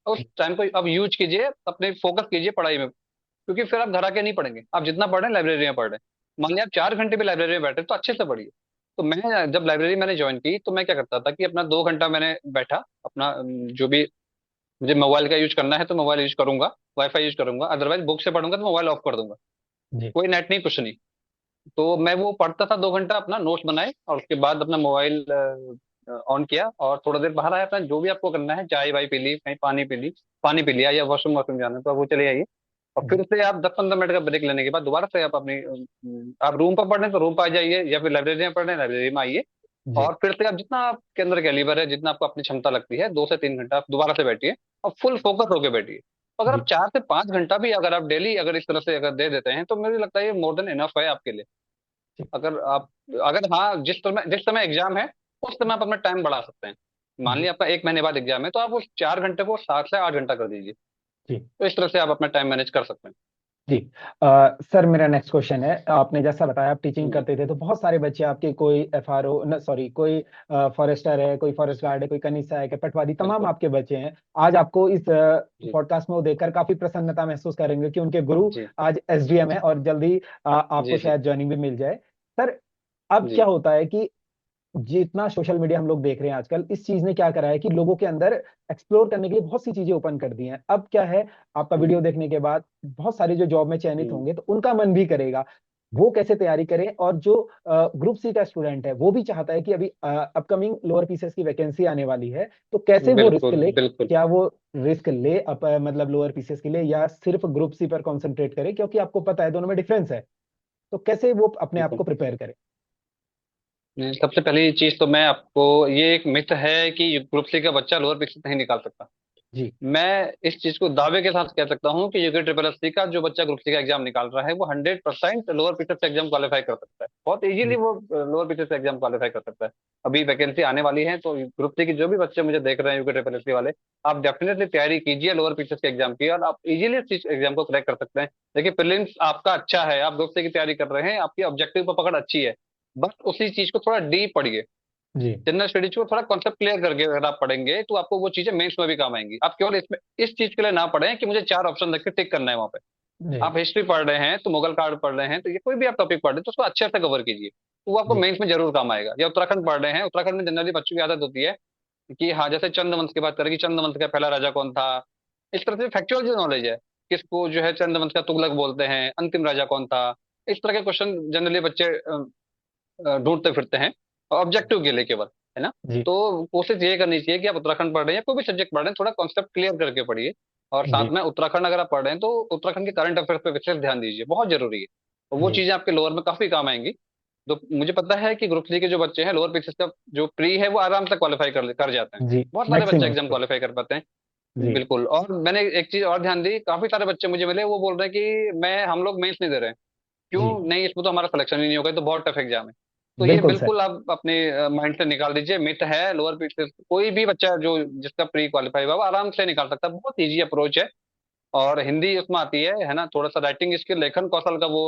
उस टाइम को अब यूज कीजिए, अपने फोकस कीजिए पढ़ाई में। क्योंकि फिर आप घर आके नहीं पढ़ेंगे, आप जितना पढ़ रहे हैं लाइब्रेरी में पढ़ रहे हैं। मान लिया आप 4 घंटे भी लाइब्रेरी में बैठे तो अच्छे से पढ़िए। तो मैं जब लाइब्रेरी मैंने ज्वाइन की तो मैं क्या करता था कि अपना 2 घंटा मैंने बैठा, अपना जो भी मुझे मोबाइल का यूज करना है तो मोबाइल यूज करूंगा, वाईफाई यूज करूंगा, अदरवाइज बुक से पढ़ूंगा तो मोबाइल ऑफ कर दूंगा। जी कोई नेट नहीं, कुछ नहीं। तो मैं वो पढ़ता था 2 घंटा, अपना नोट्स बनाए, और उसके बाद अपना मोबाइल ऑन किया और थोड़ा देर बाहर आया, अपना जो भी आपको करना है, चाय वाय पी ली, कहीं पानी पी ली, पानी पी लिया, या वॉशरूम वॉशरूम जाना है तो आप वो चले आइए। और जी फिर से आप 10-15 मिनट का ब्रेक लेने के बाद दोबारा से आप आप रूम पर पढ़ रहे हैं तो रूम पर आ जाइए, या फिर लाइब्रेरी में पढ़ रहे हैं लाइब्रेरी में आइए। जी और फिर से आप जितना आपके अंदर कैलिबर है, जितना आपको अपनी क्षमता लगती है, 2 से 3 घंटा आप दोबारा से बैठिए और फुल फोकस होकर बैठिए। अगर आप जी 4 से 5 घंटा भी अगर आप डेली अगर इस तरह से अगर दे देते हैं, तो मुझे लगता है ये मोर देन इनफ है आपके लिए। जी अगर आप, अगर हाँ, जिस समय एग्जाम है उस समय आप अपना टाइम बढ़ा सकते हैं। मान जी लिया आपका 1 महीने बाद एग्जाम है, तो आप उस 4 घंटे को 7 से 8 घंटा कर दीजिए। जी तो इस तरह से आप अपना टाइम मैनेज कर सकते हैं। जी। सर मेरा नेक्स्ट क्वेश्चन है, आपने जैसा बताया आप टीचिंग जी करते थे तो बहुत सारे बच्चे आपके, कोई एफआरओ न सॉरी कोई फॉरेस्टर है, कोई फॉरेस्ट गार्ड है, कोई कनीसा है, कोई पटवारी, तमाम बिल्कुल। आपके बच्चे हैं। आज आपको इस जी पॉडकास्ट में वो देखकर काफी प्रसन्नता महसूस करेंगे कि उनके गुरु जी आज एसडीएम है और जल्दी आपको जी जी शायद ज्वाइनिंग भी मिल जाए। सर अब क्या जी होता है कि जितना सोशल मीडिया हम लोग देख रहे हैं आजकल, इस चीज ने क्या करा है कि लोगों के अंदर एक्सप्लोर करने के लिए बहुत सी चीजें ओपन कर दी हैं। अब क्या है, आपका हम्म, वीडियो देखने के बाद बहुत सारे जो जॉब में चयनित हम्म, होंगे तो उनका मन भी करेगा वो कैसे तैयारी करें। और जो ग्रुप सी का स्टूडेंट है वो भी चाहता है कि अभी अपकमिंग लोअर पीसेस की वैकेंसी आने वाली है, तो कैसे वो रिस्क बिल्कुल ले। बिल्कुल। क्या वो रिस्क ले मतलब लोअर पीसेस के लिए, या सिर्फ ग्रुप सी पर कॉन्सेंट्रेट करे, क्योंकि आपको पता है दोनों में डिफरेंस है। तो कैसे वो अपने आप बिल्कुल को प्रिपेयर करे। नहीं, सबसे पहली चीज तो मैं आपको, ये एक मिथ है कि ग्रुप सी का बच्चा लोअर पीसीएस नहीं निकाल सकता। जी मैं इस चीज को दावे के साथ कह सकता हूँ कि यूके ट्रिपल एस सी का जो बच्चा ग्रुप सी का एग्जाम निकाल रहा है वो 100% लोअर पीसीएस एग्जाम क्वालिफाई कर सकता है, बहुत इजीली जी वो लोअर पीसीएस एग्जाम क्वालिफाई कर सकता है। अभी वैकेंसी आने वाली है तो ग्रुप सी के जो भी बच्चे मुझे देख रहे हैं यूके ट्रिपल एस सी वाले, आप डेफिनेटली तैयारी कीजिए लोअर पीसीएस के एग्जाम की, और आप इजीली इस एग्जाम को क्रैक कर सकते हैं। देखिए प्रीलिम्स आपका अच्छा है, आप ग्रुप सी की तैयारी कर रहे हैं, आपकी ऑब्जेक्टिव पर पकड़ अच्छी है, बस उसी चीज को थोड़ा डीप पढ़िए। जी जनरल स्टडीज को थोड़ा कॉन्सेप्ट क्लियर करके अगर आप पढ़ेंगे तो आपको वो चीजें मेंस में भी काम आएंगी। आप केवल इसमें इस चीज के लिए ना पढ़ें कि मुझे 4 ऑप्शन रख के टिक करना है वहां पे। जी आप हिस्ट्री पढ़ रहे हैं तो मुगल काल पढ़ रहे हैं, तो ये कोई भी आप टॉपिक पढ़ रहे हैं तो उसको अच्छे से कवर कीजिए, तो वो आपको जी मेंस में जरूर काम आएगा। या उत्तराखंड पढ़ रहे हैं, उत्तराखंड में जनरली बच्चों की आदत होती है कि हाँ, जैसे चंद्रवंश की बात करें कि चंद्रवंश का पहला राजा कौन था, इस तरह से फैक्चुअल जो नॉलेज है, किसको जो है चंद्रवंश का तुगलक बोलते हैं, अंतिम राजा कौन था, इस तरह के क्वेश्चन जनरली बच्चे ढूंढते फिरते हैं ऑब्जेक्टिव के लिए केवल, है ना। जी तो कोशिश ये करनी चाहिए कि आप उत्तराखंड पढ़ रहे हैं या कोई भी सब्जेक्ट पढ़ रहे हैं, थोड़ा कॉन्सेप्ट क्लियर करके पढ़िए। और जी साथ में उत्तराखंड अगर आप पढ़ रहे हैं तो उत्तराखंड के करंट अफेयर्स पे विशेष ध्यान दीजिए, बहुत जरूरी है। और वो जी चीजें आपके लोअर में काफी काम आएंगी। तो मुझे पता है कि ग्रुप सी के जो बच्चे हैं लोअर पीसीएस का जो प्री है वो आराम से क्वालिफाई कर जाते हैं, जी बहुत सारे बच्चे मैक्सिमम एग्जाम स्टूडेंट। क्वालिफाई कर पाते हैं। जी बिल्कुल। और मैंने एक चीज और ध्यान दी, काफी सारे बच्चे मुझे मिले वो बोल रहे हैं कि मैं हम लोग मेंस नहीं दे रहे हैं, क्यों जी नहीं, इसमें तो हमारा सिलेक्शन ही नहीं होगा, ये तो बहुत टफ एग्जाम है। तो ये बिल्कुल सर। बिल्कुल आप अपने माइंड से निकाल दीजिए, मिथ है। लोअर पीसीएस कोई भी बच्चा जो जिसका प्री क्वालिफाई हुआ वो आराम से निकाल सकता है, बहुत इजी अप्रोच है। और हिंदी उसमें आती है ना, थोड़ा सा राइटिंग स्किल, लेखन कौशल का वो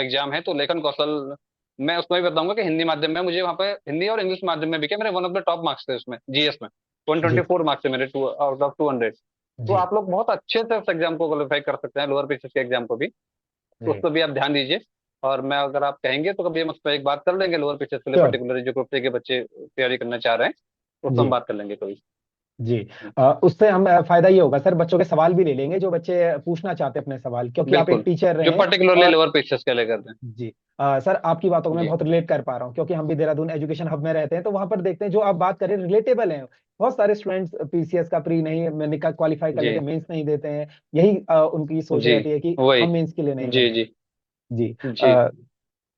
एग्जाम है, तो लेखन कौशल मैं उसमें भी बताऊंगा कि हिंदी माध्यम में मुझे वहाँ पे हिंदी और इंग्लिश माध्यम में भी क्या मेरे one of the top marks थे उसमें, जीएस में one G twenty four marks थे मेरे, 2 आउट ऑफ 200। तो जी आप लोग बहुत अच्छे से उस एग्जाम को क्वालिफाई कर सकते हैं, लोअर पीसीएस के एग्जाम को भी। तो उस जी पर भी आप ध्यान दीजिए। और मैं, अगर आप कहेंगे तो कभी हम उस पर एक बात कर लेंगे, लोअर पीसीएस के लिए श्योर। पर्टिकुलर जो ग्रुप के बच्चे तैयारी करना चाह रहे हैं, तो उस पर हम जी बात कर लेंगे कभी। जी उससे हम फायदा ये होगा सर, बच्चों के सवाल भी ले लेंगे जो बच्चे पूछना चाहते हैं अपने सवाल, क्योंकि आप एक बिल्कुल, टीचर जो रहे हैं। पर्टिकुलरली और लोअर पीसीएस के लिए करते हैं। जी सर आपकी बातों को मैं जी बहुत रिलेट कर पा रहा हूँ, क्योंकि हम भी देहरादून एजुकेशन हब में रहते हैं, तो वहां पर देखते हैं जो आप बात कर रहे हैं रिलेटेबल है। बहुत सारे स्टूडेंट्स पीसीएस का प्री नहीं निकाल क्वालिफाई कर जी लेते, मेंस नहीं देते हैं। यही उनकी सोच जी रहती है कि वही। हम मेंस के लिए नहीं जी बने। जी जी जी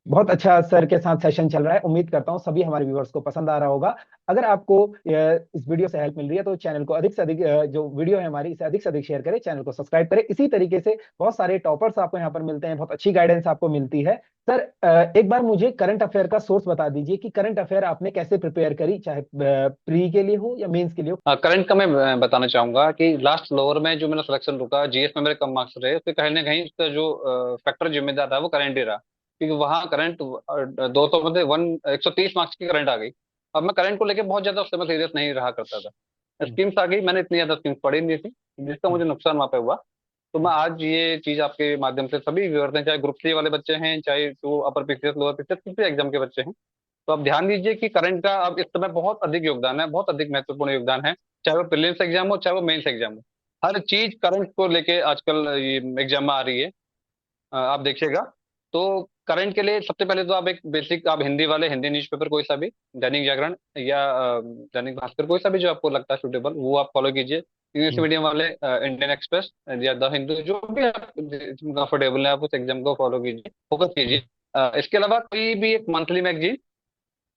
बहुत अच्छा सर के साथ सेशन चल रहा है, उम्मीद करता हूँ सभी हमारे व्यूअर्स को पसंद आ रहा होगा। अगर आपको इस वीडियो से हेल्प मिल रही है तो चैनल को अधिक से अधिक, जो वीडियो है हमारी, इसे अधिक से अधिक शेयर करें, चैनल को सब्सक्राइब करें। इसी तरीके से बहुत सारे टॉपर्स आपको यहाँ पर मिलते हैं, बहुत अच्छी गाइडेंस आपको मिलती है। सर एक बार मुझे करंट अफेयर का सोर्स बता दीजिए कि करंट अफेयर आपने कैसे प्रिपेयर करी, चाहे प्री के लिए हो या मेंस के लिए हो। हाँ, करंट का मैं बताना चाहूंगा कि लास्ट लोअर में जो मेरा सिलेक्शन रुका, जीएस में मेरे कम मार्क्स रहे, उसके कहीं ना कहीं उसका जो फैक्टर जिम्मेदार था वो करंट ही रहा, क्योंकि वहाँ करंट 200 में से 130 मार्क्स की करंट आ गई। अब मैं करंट को लेकर बहुत ज्यादा उस समय सीरियस नहीं रहा करता था, हम्म, स्कीम्स आ गई, मैंने इतनी ज्यादा स्कीम्स पढ़ी नहीं थी, जिसका हम्म, मुझे नुकसान वहाँ पे हुआ। तो मैं आज ये चीज आपके माध्यम से सभी व्यूअर्स हैं, चाहे ग्रुप सी वाले बच्चे हैं, चाहे जो अपर पीसीएस लोअर पीसीएस किसी एग्जाम के बच्चे हैं, तो आप ध्यान दीजिए कि करंट का अब इस समय बहुत अधिक योगदान है, बहुत अधिक महत्वपूर्ण योगदान है। चाहे वो प्रीलिम्स एग्जाम हो, चाहे वो मेंस एग्जाम हो, हर चीज करंट को लेके आजकल ये एग्जाम में आ रही है। आप देखिएगा। तो करंट के लिए सबसे पहले तो आप एक बेसिक, आप हिंदी वाले हिंदी न्यूज़पेपर कोई सा भी, दैनिक जागरण या दैनिक भास्कर, कोई सा भी जो आपको लगता है सुटेबल वो आप फॉलो कीजिए। इंग्लिश हम्म, मीडियम वाले इंडियन एक्सप्रेस या द हिंदू, जो भी आप कंफर्टेबल है आप उस एग्जाम को फॉलो कीजिए, फोकस कीजिए। इसके अलावा कोई भी एक मंथली मैगजीन, जी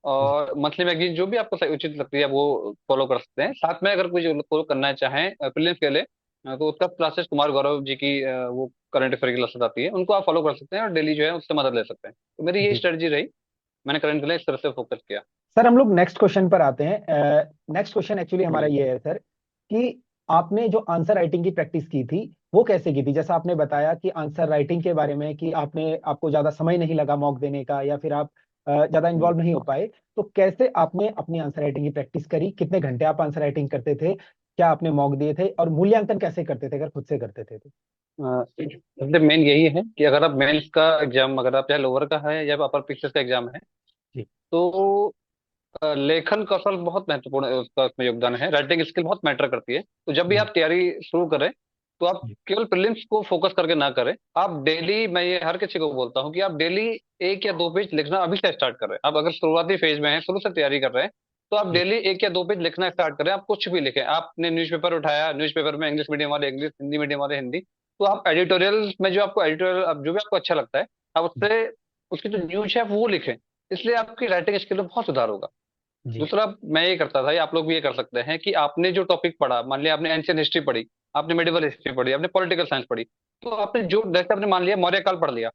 और मंथली मैगजीन जो भी आपको सही उचित लगती है वो फॉलो कर सकते हैं। साथ में अगर कोई फॉलो करना चाहें प्रीलिम्स के लिए, तो उत्तर क्लासेस कुमार गौरव जी की वो करंट अफेयर की क्लासेस आती है, उनको आप फॉलो कर सकते हैं और डेली जो है उससे मदद ले सकते हैं। तो मेरी यही जी स्ट्रेटजी रही, मैंने करंट के लिए इस तरह से फोकस किया। सर हम लोग नेक्स्ट क्वेश्चन पर आते हैं। नेक्स्ट क्वेश्चन एक्चुअली हमारा जी ये है सर कि आपने जो आंसर राइटिंग की प्रैक्टिस की थी वो कैसे की थी? जैसा आपने बताया कि आंसर राइटिंग के बारे में, कि आपको ज्यादा समय नहीं लगा मॉक देने का, या फिर आप ज्यादा इन्वॉल्व नहीं हो पाए। तो कैसे आपने अपनी आंसर राइटिंग की प्रैक्टिस करी? कितने घंटे आप आंसर राइटिंग करते थे? क्या आपने मॉक दिए थे? और मूल्यांकन कैसे करते थे अगर खुद से करते थे तो? मतलब मेन यही है कि अगर आप मेंस का एग्जाम, अगर आप चाहे लोअर का है या अपर पीसीएस का एग्जाम है, जी। तो लेखन कौशल बहुत महत्वपूर्ण है, उसका उसमें योगदान है। राइटिंग स्किल बहुत मैटर करती है। तो जब भी जी। आप तैयारी शुरू करें, तो आप जी। केवल प्रीलिम्स को फोकस करके ना करें। आप डेली, मैं ये हर किसी को बोलता हूँ कि आप डेली 1 या 2 पेज लिखना अभी से स्टार्ट करें। आप अगर शुरुआती फेज में हैं, शुरू से तैयारी कर रहे हैं, तो आप जी। डेली 1 या 2 पेज लिखना स्टार्ट करें। आप कुछ भी लिखें। आपने न्यूज़पेपर उठाया, न्यूज़पेपर में इंग्लिश मीडियम वाले इंग्लिश, हिंदी मीडियम वाले हिंदी, तो आप एडिटोरियल में जो आपको एडिटोरियल, जो भी आपको अच्छा लगता है, आप उससे उसकी जो न्यूज है वो लिखें। इसलिए आपकी राइटिंग स्किल में बहुत सुधार होगा। जी। दूसरा, मैं ये करता था, या आप लोग भी ये कर सकते हैं, कि आपने जो टॉपिक पढ़ा, मान लिया आपने एंशियंट हिस्ट्री पढ़ी, आपने मेडिवल हिस्ट्री पढ़ी, आपने पॉलिटिकल साइंस पढ़ी, तो आपने जो, जैसे आपने मान लिया मौर्य काल पढ़ लिया,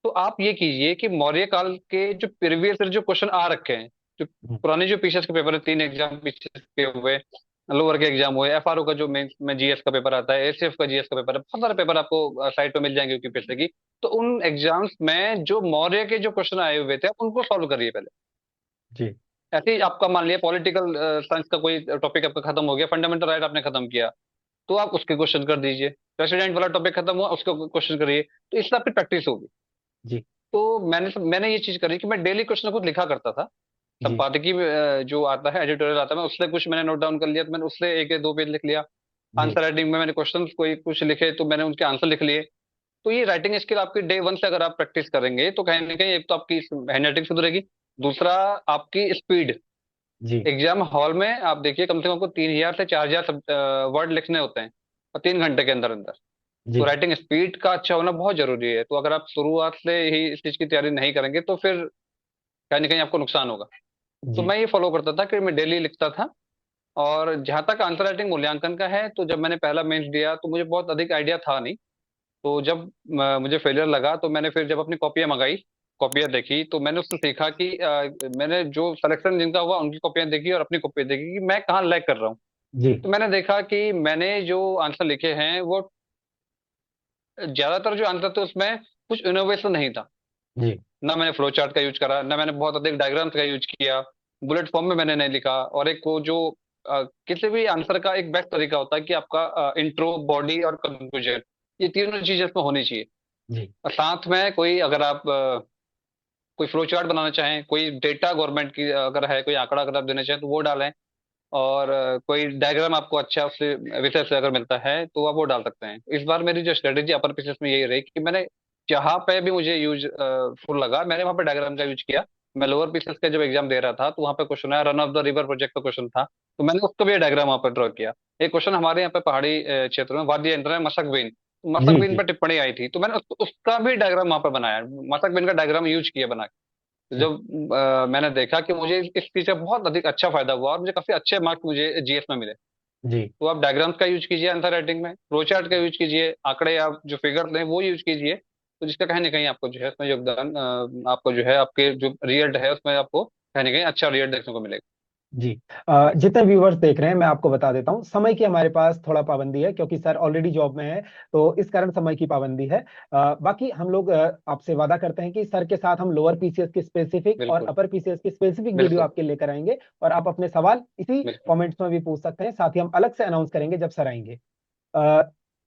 तो आप ये कीजिए कि मौर्य काल के जो प्रीवियस जो क्वेश्चन आ रखे हैं, जो पुराने जो पीसीएस के पेपर है, 3 एग्जाम पीसीएस के हुए, लोअर के एग्जाम हुए, एफआरओ का जो मेंस में जीएस का पेपर आता है, एसीएफ का जीएस का पेपर है, बहुत सारे पेपर आपको साइट पे मिल जाएंगे यूपीएससी की। तो उन एग्जाम्स में जो मौर्य के जो क्वेश्चन आए हुए थे, आप उनको सॉल्व करिए पहले। जी। ऐसे ही आपका मान लिया पॉलिटिकल साइंस का कोई टॉपिक आपका खत्म हो गया, फंडामेंटल राइट आपने खत्म किया, तो आप उसके क्वेश्चन कर दीजिए। प्रेसिडेंट वाला टॉपिक खत्म हुआ, उसका क्वेश्चन करिए। तो इससे आपकी प्रैक्टिस होगी। जी। तो मैंने ये चीज करी कि मैं डेली कुछ ना कुछ लिखा करता था। जी। संपादकीय जो आता है, एडिटोरियल आता है, मैं उससे कुछ मैंने नोट डाउन कर लिया, तो मैंने उससे 1 या 2 पेज लिख लिया। जी। आंसर राइटिंग में मैंने क्वेश्चन कोई कुछ लिखे, तो मैंने उनके आंसर लिख लिए। तो ये राइटिंग स्किल आपकी डे वन से अगर आप प्रैक्टिस करेंगे, तो कहीं ना कहीं एक तो आपकी हैंड राइटिंग सुधरेगी। दूसरा, आपकी स्पीड। जी। एग्जाम हॉल में आप देखिए, कम से कम आपको 3,000 से 4,000 वर्ड लिखने होते हैं, और 3 घंटे के अंदर अंदर। तो जी। राइटिंग स्पीड का अच्छा होना बहुत जरूरी है। तो अगर आप शुरुआत से ही इस चीज की तैयारी नहीं करेंगे, तो फिर कहीं ना कहीं आपको नुकसान होगा। तो जी। मैं ये फॉलो करता था कि मैं डेली लिखता था। और जहां तक आंसर राइटिंग मूल्यांकन का है, तो जब मैंने पहला मेंस दिया, तो मुझे बहुत अधिक आइडिया था नहीं। तो जब मुझे फेलियर लगा, तो मैंने फिर जब अपनी कॉपियां मंगाई, कॉपियां देखी, तो मैंने उससे सीखा कि मैंने जो सिलेक्शन जिनका हुआ उनकी कॉपियां देखी और अपनी कॉपियां देखी कि मैं कहाँ लैग कर रहा हूँ। जी। तो मैंने देखा कि मैंने जो आंसर लिखे हैं, वो ज्यादातर जो आंसर थे उसमें कुछ इनोवेशन नहीं था। जी। ना मैंने फ्लो चार्ट का यूज करा, ना मैंने बहुत अधिक डायग्राम्स का यूज किया, बुलेट फॉर्म में मैंने नहीं लिखा। और एक वो जो किसी भी आंसर का एक बेस्ट तरीका होता है कि आपका इंट्रो, बॉडी और कंक्लूजन, ये तीनों चीजें इसमें होनी चाहिए। जी। और साथ में कोई, अगर आप कोई फ्लो चार्ट बनाना चाहें, कोई डेटा गवर्नमेंट की अगर है, कोई आंकड़ा अगर आप देना चाहें, तो वो डालें। और कोई डायग्राम आपको अच्छा उससे विषय से अगर मिलता है, तो आप वो डाल सकते हैं। इस बार मेरी जो स्ट्रेटेजी अपर पीसेस में यही रही कि मैंने जहाँ पे भी मुझे यूज फुल लगा, मैंने वहाँ पे डायग्राम का यूज किया। मैं लोअर पीसेस का जब एग्जाम दे रहा था, तो वहाँ पे क्वेश्चन आया, run of the river project का क्वेश्चन था, तो मैंने उसका भी डायग्राम वहाँ पे ड्रॉ किया। एक क्वेश्चन हमारे यहाँ पे पहाड़ी क्षेत्र में वादी यंत्र है, मशक बिन, मशक जी। बिन जी। पर टिप्पणी आई थी, तो मैंने उसका भी डायग्राम वहाँ पे बनाया, मशक बिन का डायग्राम यूज किया बना के। अच्छा। जब मैंने देखा कि मुझे इस चीज से बहुत अधिक अच्छा फायदा हुआ, और मुझे काफी अच्छे मार्क्स मुझे जीएस में मिले। जी। तो आप डायग्राम्स का यूज कीजिए आंसर राइटिंग में, फ्लो चार्ट का यूज कीजिए, आंकड़े आप जो फिगर दें वो यूज कीजिए। तो जिसका कहीं ना कहीं आपको जो है उसमें योगदान, आपको जो है आपके जो रिजल्ट है उसमें आपको कहीं ना कहीं अच्छा रिजल्ट देखने को मिलेगा। जी। जितने व्यूवर्स देख रहे हैं, मैं आपको बता देता हूँ, समय की हमारे पास थोड़ा पाबंदी है, क्योंकि सर ऑलरेडी जॉब में है। तो इस कारण समय की पाबंदी है। बाकी हम लोग आपसे वादा करते हैं कि सर के साथ हम लोअर पीसीएस की स्पेसिफिक और बिल्कुल। अपर पीसीएस की स्पेसिफिक वीडियो बिल्कुल। आपके लेकर आएंगे, और आप अपने सवाल इसी बिल्कुल। कमेंट्स में भी पूछ सकते हैं। साथ ही हम अलग से अनाउंस करेंगे जब सर आएंगे। अ,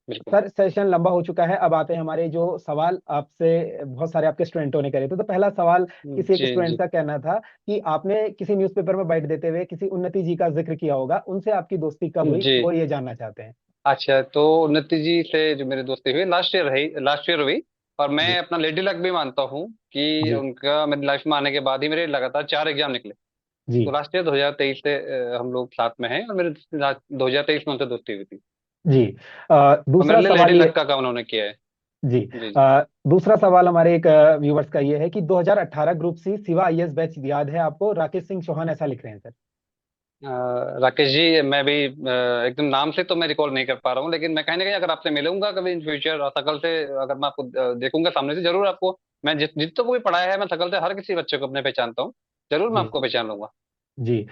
बिल्कुल। सर, सेशन लंबा हो चुका है, अब आते हैं हमारे जो सवाल आपसे बहुत सारे आपके स्टूडेंटों ने करे थे। तो पहला सवाल किसी एक जी स्टूडेंट जी। का कहना था कि आपने किसी न्यूज़पेपर में बाइट देते हुए किसी उन्नति जी का जिक्र किया होगा, उनसे आपकी दोस्ती कब हुई, जी। वो ये जानना चाहते हैं। अच्छा, तो उन्नति जी से जो मेरी दोस्ती हुई, लास्ट ईयर हुई। और मैं जी। अपना लेडी लक भी मानता हूँ कि जी। उनका मेरी लाइफ में आने के बाद ही मेरे लगातार 4 एग्जाम निकले। तो जी। लास्ट ईयर 2023 से हम लोग साथ में हैं, और मेरे 2023 में उनसे दोस्ती हुई थी। जी। और मेरे दूसरा लिए लेडी सवाल ये। लक का काम उन्होंने किया है। जी। जी जी। दूसरा सवाल हमारे एक व्यूवर्स का ये है कि 2018 ग्रुप सी सिवा आईएएस बैच याद है आपको? राकेश सिंह चौहान ऐसा लिख रहे हैं सर। राकेश जी, मैं भी एकदम नाम से तो मैं रिकॉल नहीं कर पा रहा हूँ, लेकिन मैं कहीं ना कहीं अगर आपसे मिलूंगा कभी इन फ्यूचर, शकल से अगर मैं आपको देखूंगा सामने से, जरूर आपको, मैं जितनों को भी पढ़ाया है, मैं शकल से हर किसी बच्चे को अपने पहचानता हूँ, जरूर मैं जी। आपको पहचान लूंगा। जी।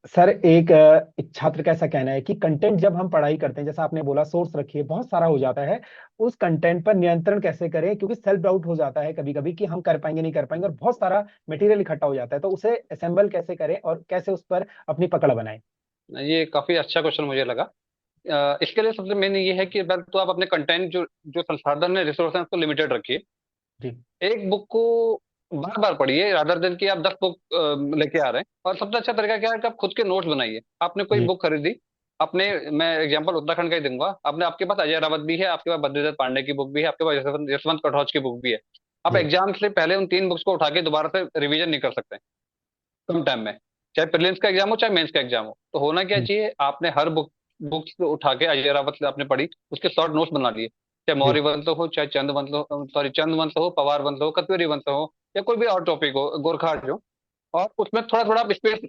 सर, एक छात्र का ऐसा कहना है कि कंटेंट जब हम पढ़ाई करते हैं, जैसा आपने बोला, सोर्स रखिए, बहुत सारा हो जाता है। उस कंटेंट पर नियंत्रण कैसे करें, क्योंकि सेल्फ डाउट हो जाता है कभी कभी कि हम कर पाएंगे नहीं कर पाएंगे, और बहुत सारा मटेरियल इकट्ठा हो जाता है, तो उसे असेंबल कैसे करें और कैसे उस पर अपनी पकड़ बनाएं। ये काफी अच्छा क्वेश्चन मुझे लगा। इसके लिए सबसे मेन ये है कि पहले तो आप अपने कंटेंट जो जो संसाधन है, रिसोर्स है, उसको लिमिटेड रखिए। जी। एक बुक को बार बार पढ़िए, रादर देन कि आप 10 बुक लेके आ रहे हैं। और सबसे अच्छा तरीका क्या है कि आप खुद के नोट्स बनाइए। आपने कोई जी। बुक खरीदी, आपने, मैं एग्जांपल उत्तराखंड का ही दूंगा, आपने, आपके पास अजय रावत भी है, आपके पास बद्रीदत्त पांडे की बुक भी है, आपके पास यशवंत यशवंत कटोच की बुक भी है। आप जी। एग्जाम से पहले उन 3 बुक्स को उठा के दोबारा से रिवीजन नहीं कर सकते कम टाइम में। चाहे प्रीलिम्स का एग्जाम हो, चाहे मेंस का एग्जाम हो, तो होना क्या जी। चाहिए, आपने हर बुक्स को उठा के, अजय रावत से आपने पढ़ी, उसके शॉर्ट नोट्स बना लिए। चाहे जी। मौर्य वंश हो, चाहे चंद वंश हो, सॉरी चंद वंश हो, पवार वंश हो, कत्यूरी वंश हो, या कोई भी और टॉपिक हो, गोरखाट हो। और उसमें थोड़ा थोड़ा आप स्पेस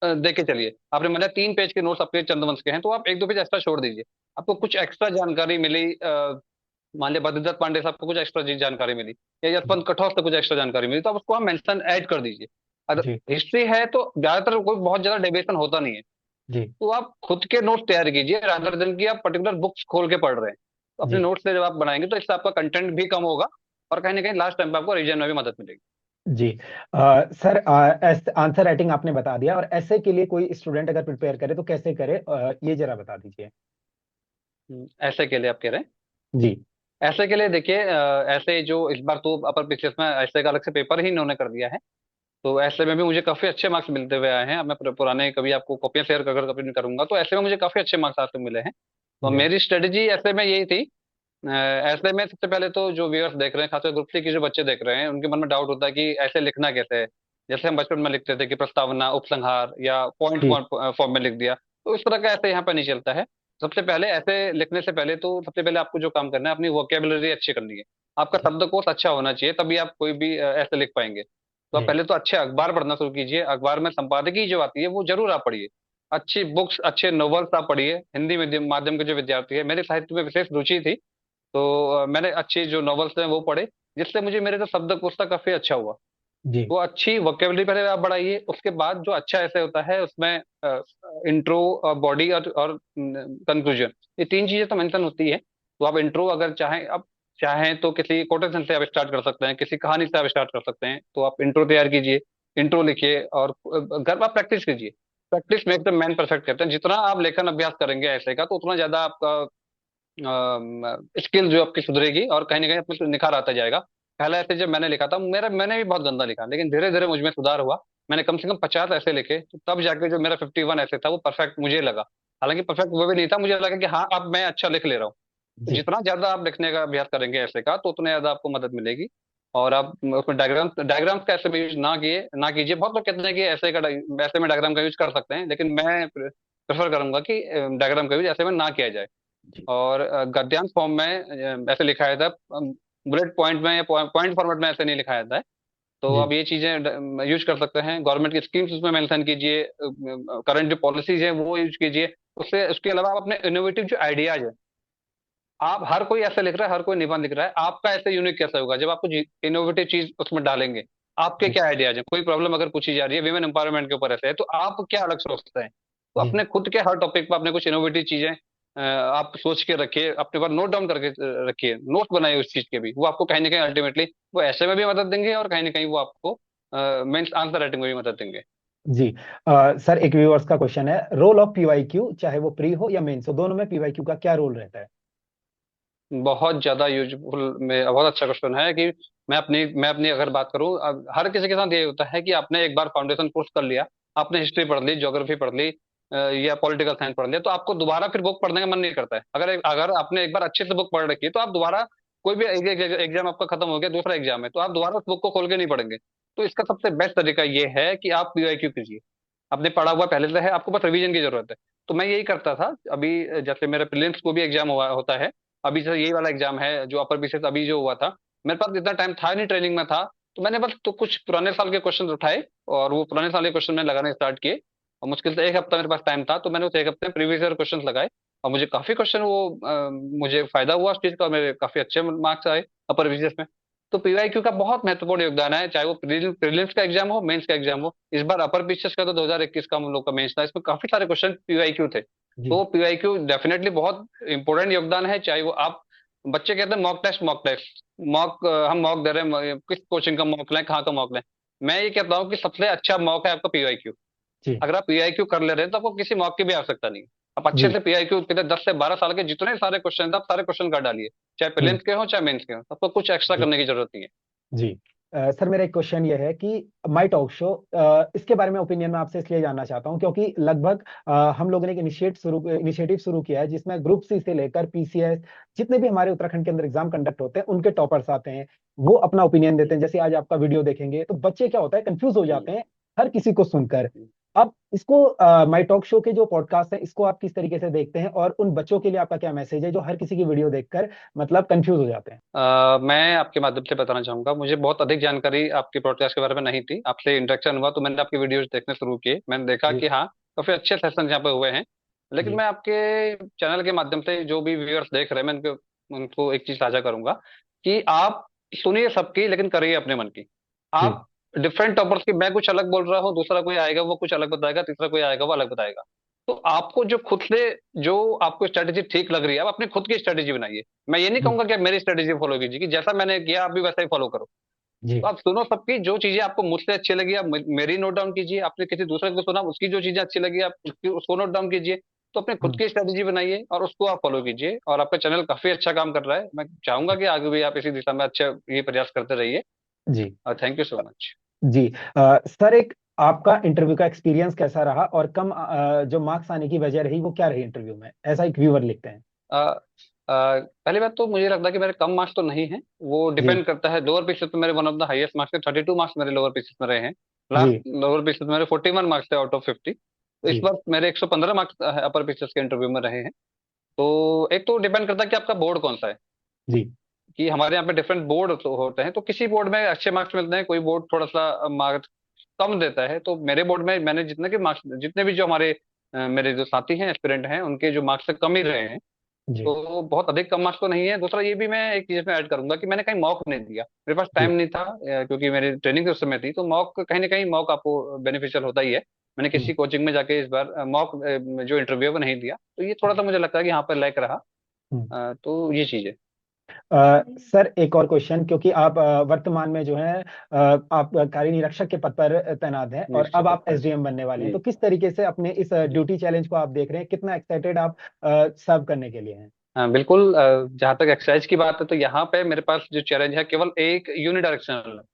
दे के चलिए। आपने मतलब 3 पेज के नोट्स आपके चंद्रवंश के हैं, तो आप 1-2 पेज एक्स्ट्रा छोड़ दीजिए। आपको कुछ एक्स्ट्रा जानकारी मिली, मान लिया बद्रीदत्त पांडे साहब को कुछ एक्स्ट्रा जानकारी मिली, या जी। यशवंत कठोर से कुछ एक्स्ट्रा जानकारी मिली, तो आप उसको हम मेंशन ऐड कर दीजिए। अगर जी। हिस्ट्री है तो ज्यादातर कोई बहुत ज्यादा डेविएशन होता नहीं है। जी। तो आप खुद के नोट्स तैयार कीजिए, रादर देन कि आप पर्टिकुलर बुक्स खोल के पढ़ रहे हैं। तो अपने जी। नोट्स से जब आप बनाएंगे तो इससे आपका कंटेंट भी कम होगा, और कहीं ना कहीं लास्ट टाइम पे आपको रिवीजन में भी मदद मिलेगी। जी। सर, आंसर राइटिंग आपने बता दिया, और ऐसे के लिए कोई स्टूडेंट अगर प्रिपेयर करे तो कैसे करे, ये जरा बता दीजिए। ऐसे के लिए आप कह रहे हैं? जी। ऐसे के लिए देखिए, ऐसे जो इस बार तो अपर पिछले में ऐसे का अलग से पेपर ही इन्होंने कर दिया है। तो ऐसे में भी मुझे काफी अच्छे मार्क्स मिलते हुए आए हैं। अब मैं पुराने कभी आपको कॉपियां शेयर कर कभी करूंगा, तो ऐसे में मुझे काफी अच्छे मार्क्स आपसे मिले हैं। तो जी। मेरी स्ट्रेटजी ऐसे में यही थी। ऐसे में सबसे पहले तो जो व्यूअर्स देख रहे हैं, खासकर ग्रुप सी के जो बच्चे देख रहे हैं, उनके मन में डाउट होता है कि ऐसे लिखना कैसे है। जैसे हम बचपन में लिखते थे कि प्रस्तावना, उपसंहार, या पॉइंट जी। फॉर्म में लिख दिया, तो इस तरह का ऐसे यहाँ पे नहीं चलता है। सबसे पहले ऐसे लिखने से पहले तो सबसे पहले आपको जो काम करना है, अपनी वोकेबलरी अच्छी करनी है। आपका जी। शब्दकोश अच्छा होना चाहिए, तभी आप कोई भी ऐसे लिख पाएंगे। तो आप जी। पहले तो अच्छे अखबार पढ़ना शुरू कीजिए। अखबार में संपादकीय जो आती है वो जरूर आप पढ़िए। अच्छी बुक्स, अच्छे नॉवेल्स आप पढ़िए। हिंदी मीडियम माध्यम के जो विद्यार्थी है, मेरे साहित्य में विशेष रुचि थी, तो मैंने अच्छी जो नॉवेल्स हैं वो पढ़े, जिससे मुझे मेरे जो शब्दकोश था काफी अच्छा हुआ। जी। वो अच्छी वोकेबलरी पहले आप बढ़ाइए। उसके बाद जो अच्छा ऐसे होता है उसमें इंट्रो, बॉडी और कंक्लूजन, ये 3 चीजें तो मेंशन होती है। तो आप इंट्रो अगर चाहें, आप चाहें तो किसी कोटेशन से आप स्टार्ट कर सकते हैं, किसी कहानी से आप स्टार्ट कर सकते हैं। तो आप इंट्रो तैयार कीजिए, इंट्रो लिखिए, और घर पर आप प्रैक्टिस कीजिए। Practice make the man perfect कहते हैं। जितना आप लेखन अभ्यास करेंगे ऐसे का, तो उतना ज्यादा आपका स्किल जो आपकी सुधरेगी, और कहीं ना कहीं अपने निखार आता जाएगा। पहला ऐसे जब मैंने लिखा था, मैंने भी बहुत गंदा लिखा, लेकिन धीरे धीरे मुझ में सुधार हुआ। मैंने कम से कम 50 ऐसे लिखे, तो तब जाके जो मेरा 51 ऐसे था वो परफेक्ट मुझे लगा। हालांकि परफेक्ट वो भी नहीं था, मुझे लगा कि हाँ अब मैं अच्छा लिख ले रहा हूँ। तो जी। जितना ज्यादा आप लिखने का अभ्यास करेंगे ऐसे का, तो उतने ज्यादा आपको मदद मिलेगी। और आप उसमें डायग्राम्स का ऐसे में यूज ना कीजिए। बहुत लोग कहते हैं कि ऐसे में डायग्राम का यूज कर सकते हैं, लेकिन मैं प्रेफर करूंगा कि डायग्राम का यूज ऐसे में ना किया जाए। जी। और गद्यांश फॉर्म में ऐसे लिखाया था, बुलेट पॉइंट में या पॉइंट फॉर्मेट में ऐसे नहीं लिखाया था। तो जी। आप ये चीजें यूज कर सकते हैं। गवर्नमेंट की स्कीम्स उसमें मेंशन कीजिए, करंट जो पॉलिसीज है वो यूज कीजिए। उससे उसके अलावा आप अपने इनोवेटिव जो आइडियाज है, आप, हर कोई ऐसे लिख रहा है, हर कोई निबंध लिख रहा है, आपका ऐसे यूनिक कैसे होगा जब आप कुछ इनोवेटिव चीज उसमें डालेंगे। आपके जी। क्या आइडियाज है, कोई प्रॉब्लम अगर पूछी जा रही है विमेन एम्पावरमेंट के ऊपर ऐसे है, तो आप क्या अलग सोचते हैं। तो जी। अपने खुद के हर टॉपिक पर अपने कुछ इनोवेटिव चीजें आप सोच के रखिए, अपने पास नोट डाउन करके रखिए, नोट बनाइए उस चीज के भी। वो आपको कहीं ना कहीं अल्टीमेटली वो ऐसे में भी मदद देंगे, और कहीं ना कहीं वो आपको मेंस आंसर राइटिंग में भी मदद देंगे। जी। सर, एक व्यूअर्स का क्वेश्चन है, रोल ऑफ पीवाईक्यू, चाहे वो प्री हो या मेंस हो, दोनों में पीवाईक्यू का क्या रोल रहता है। बहुत ज्यादा यूजफुल में बहुत अच्छा क्वेश्चन है कि मैं अपनी अगर बात करूं, अब हर किसी के साथ ये होता है कि आपने एक बार फाउंडेशन कोर्स कर लिया, आपने हिस्ट्री पढ़ ली, ज्योग्राफी पढ़ ली, या पॉलिटिकल साइंस पढ़ लिया, तो आपको दोबारा फिर बुक पढ़ने का मन नहीं करता है। अगर आपने एक बार अच्छे से बुक पढ़ रखी है, तो आप दोबारा कोई भी एग्जाम आपका खत्म हो गया, दूसरा एग्जाम है, तो आप दोबारा उस बुक को खोल के नहीं पढ़ेंगे। तो इसका सबसे बेस्ट तरीका ये है कि आप पीवाईक्यू कीजिए। आपने पढ़ा हुआ पहले से है, आपको बस रिवीजन की जरूरत है। तो मैं यही करता था। अभी जैसे मेरे प्रीलिम्स को भी एग्जाम हुआ होता है, अभी से यही वाला एग्जाम है जो अपर बीसीएस अभी जो हुआ था, मेरे पास इतना टाइम था नहीं, ट्रेनिंग में था। तो मैंने बस तो कुछ पुराने साल के क्वेश्चन उठाए, और वो पुराने साल के क्वेश्चन मैंने लगाने स्टार्ट किए। और मुश्किल से एक हफ्ता मेरे पास टाइम था, तो मैंने उस एक हफ्ते में प्रीवियस ईयर क्वेश्चन लगाए। और मुझे काफी क्वेश्चन वो मुझे फायदा हुआ उस चीज का, और मेरे काफी अच्छे मार्क्स आए अपर बीसीएस में। तो पीवाईक्यू का बहुत महत्वपूर्ण योगदान है, चाहे वो प्रीलिम्स का एग्जाम हो, मेंस का एग्जाम हो। इस बार अपर पीसीएस का तो 2021 का हम लोग का मेंस था, इसमें काफी सारे क्वेश्चन पीवाईक्यू थे। जी। तो पीवाईक्यू डेफिनेटली बहुत इंपॉर्टेंट योगदान है, चाहे वो आप, बच्चे कहते हैं मॉक टेस्ट मॉक टेस्ट, हम मॉक दे रहे हैं, किस कोचिंग का मॉक लें, कहाँ का मॉक लें। मैं ये कहता हूँ कि सबसे अच्छा मॉक है आपका पीवाईक्यू। जी। अगर आप पीआईक्यू कर ले रहे हैं तो आपको किसी मॉक की भी आवश्यकता नहीं है। आप अच्छे जी। से पीआईक्यू के 10 से 12 साल के जितने सारे क्वेश्चन थे आप सारे क्वेश्चन कर डालिए, चाहे हम्म। प्रीलिम्स के हो चाहे मेंस के हो, आपको कुछ एक्स्ट्रा जी। करने की जरूरत नहीं है। जी। सर, मेरा एक क्वेश्चन ये है कि माई टॉक शो, इसके बारे में ओपिनियन मैं आपसे इसलिए जानना चाहता हूं क्योंकि लगभग हम लोगों ने एक इनिशिएटिव शुरू किया है जिसमें ग्रुप सी से लेकर पीसीएस, जितने भी हमारे उत्तराखंड के अंदर एग्जाम कंडक्ट होते हैं उनके टॉपर्स आते हैं, वो अपना ओपिनियन देते हैं। जैसे आज आपका वीडियो देखेंगे तो बच्चे क्या होता है, कंफ्यूज हो हम्म, जाते हैं हर किसी को सुनकर। हम्म। अब इसको, माई टॉक शो के जो पॉडकास्ट है इसको आप किस तरीके से देखते हैं, और उन बच्चों के लिए आपका क्या मैसेज है जो हर किसी की वीडियो देखकर मतलब कंफ्यूज हो जाते हैं? मैं आपके माध्यम से बताना चाहूंगा, मुझे बहुत अधिक जानकारी आपके पॉडकास्ट के बारे में नहीं थी, आपसे इंटरेक्शन हुआ तो मैंने आपकी वीडियोज देखने शुरू किए, मैंने देखा जी। कि हाँ, काफी अच्छे सेशन यहाँ पे हुए हैं। लेकिन जी। मैं आपके चैनल के माध्यम से जो भी व्यूअर्स देख रहे हैं, मैं उनको उनको एक चीज साझा करूंगा कि आप सुनिए सबकी, लेकिन करिए अपने मन की। जी। आप डिफरेंट टॉपर्स की, मैं कुछ अलग बोल रहा हूँ, दूसरा कोई आएगा वो कुछ अलग बताएगा, तीसरा कोई आएगा वो अलग बताएगा। तो आपको जो खुद से, जो आपको स्ट्रेटेजी ठीक लग रही है, आप अपनी खुद की स्ट्रेटेजी बनाइए। मैं ये नहीं जी। कहूंगा कि आप मेरी स्ट्रेटेजी फॉलो कीजिए, कि जैसा मैंने किया आप भी वैसा ही फॉलो करो। जी। तो आप सुनो सबकी, जो चीजें आपको मुझसे अच्छी लगी आप मेरी नोट डाउन कीजिए, आपने किसी दूसरे को सुना उसकी जो चीजें अच्छी लगी आप उसको नोट डाउन कीजिए। तो अपने खुद हम्म। की स्ट्रेटेजी बनाइए और उसको आप फॉलो कीजिए, और आपका चैनल काफी अच्छा काम कर रहा है, मैं चाहूंगा कि आगे भी आप इसी दिशा में अच्छा ये प्रयास करते रहिए। जी। और थैंक यू सो मच। जी। सर, एक आपका इंटरव्यू का एक्सपीरियंस कैसा रहा, और कम जो मार्क्स आने की वजह रही वो क्या रही इंटरव्यू में, ऐसा एक व्यूअर लिखते हैं। पहली बात तो मुझे लगता है कि मेरे कम मार्क्स तो नहीं है, वो जी। डिपेंड करता है। लोअर पीसेस में मेरे one of the highest marks थे, 32 मार्क्स मेरे लोअर पीसेस में रहे हैं। लास्ट जी। लोअर पीसेस में मेरे 41 मार्क्स थे आउट ऑफ 50। तो इस जी। बार मेरे 115 मार्क्स अपर पीसेस के इंटरव्यू में रहे हैं। तो एक तो डिपेंड करता है कि आपका बोर्ड कौन सा है, जी। कि हमारे यहाँ पे डिफरेंट बोर्ड तो होते हैं, तो किसी बोर्ड में अच्छे मार्क्स मिलते हैं, कोई बोर्ड थोड़ा सा मार्क्स कम देता है। तो मेरे बोर्ड में मैंने जितने के मार्क्स, जितने भी जो हमारे मेरे जो साथी हैं एस्पिरेंट हैं, उनके जो मार्क्स से कम ही रहे हैं। जी। तो बहुत अधिक कम मार्क्स तो नहीं है। दूसरा ये भी मैं एक चीज में ऐड करूंगा कि मैंने कहीं मॉक नहीं दिया, मेरे पास टाइम जी। नहीं था, क्योंकि मेरी ट्रेनिंग उस समय थी। तो मॉक कहीं ना कहीं मॉक आपको बेनिफिशियल होता ही है। मैंने हम्म। किसी कोचिंग में जाके इस बार मॉक जो इंटरव्यू है वो नहीं दिया, तो ये थोड़ा सा मुझे लगता है कि यहाँ पर लैक रहा। हम्म। तो ये चीज है। सर, एक और क्वेश्चन, क्योंकि आप वर्तमान में जो है आप कार्य निरीक्षक के पद पर तैनात हैं और अब निश्चित आप है। एसडीएम बनने वाले हैं, जी। तो किस तरीके से अपने इस जी। ड्यूटी चैलेंज को आप देख रहे हैं, कितना एक्साइटेड आप सर्व करने के लिए हैं? हाँ बिल्कुल, जहाँ तक एक्सरसाइज की बात है तो यहाँ पे मेरे पास जो चैलेंज है केवल एक यूनिडायरेक्शनल है।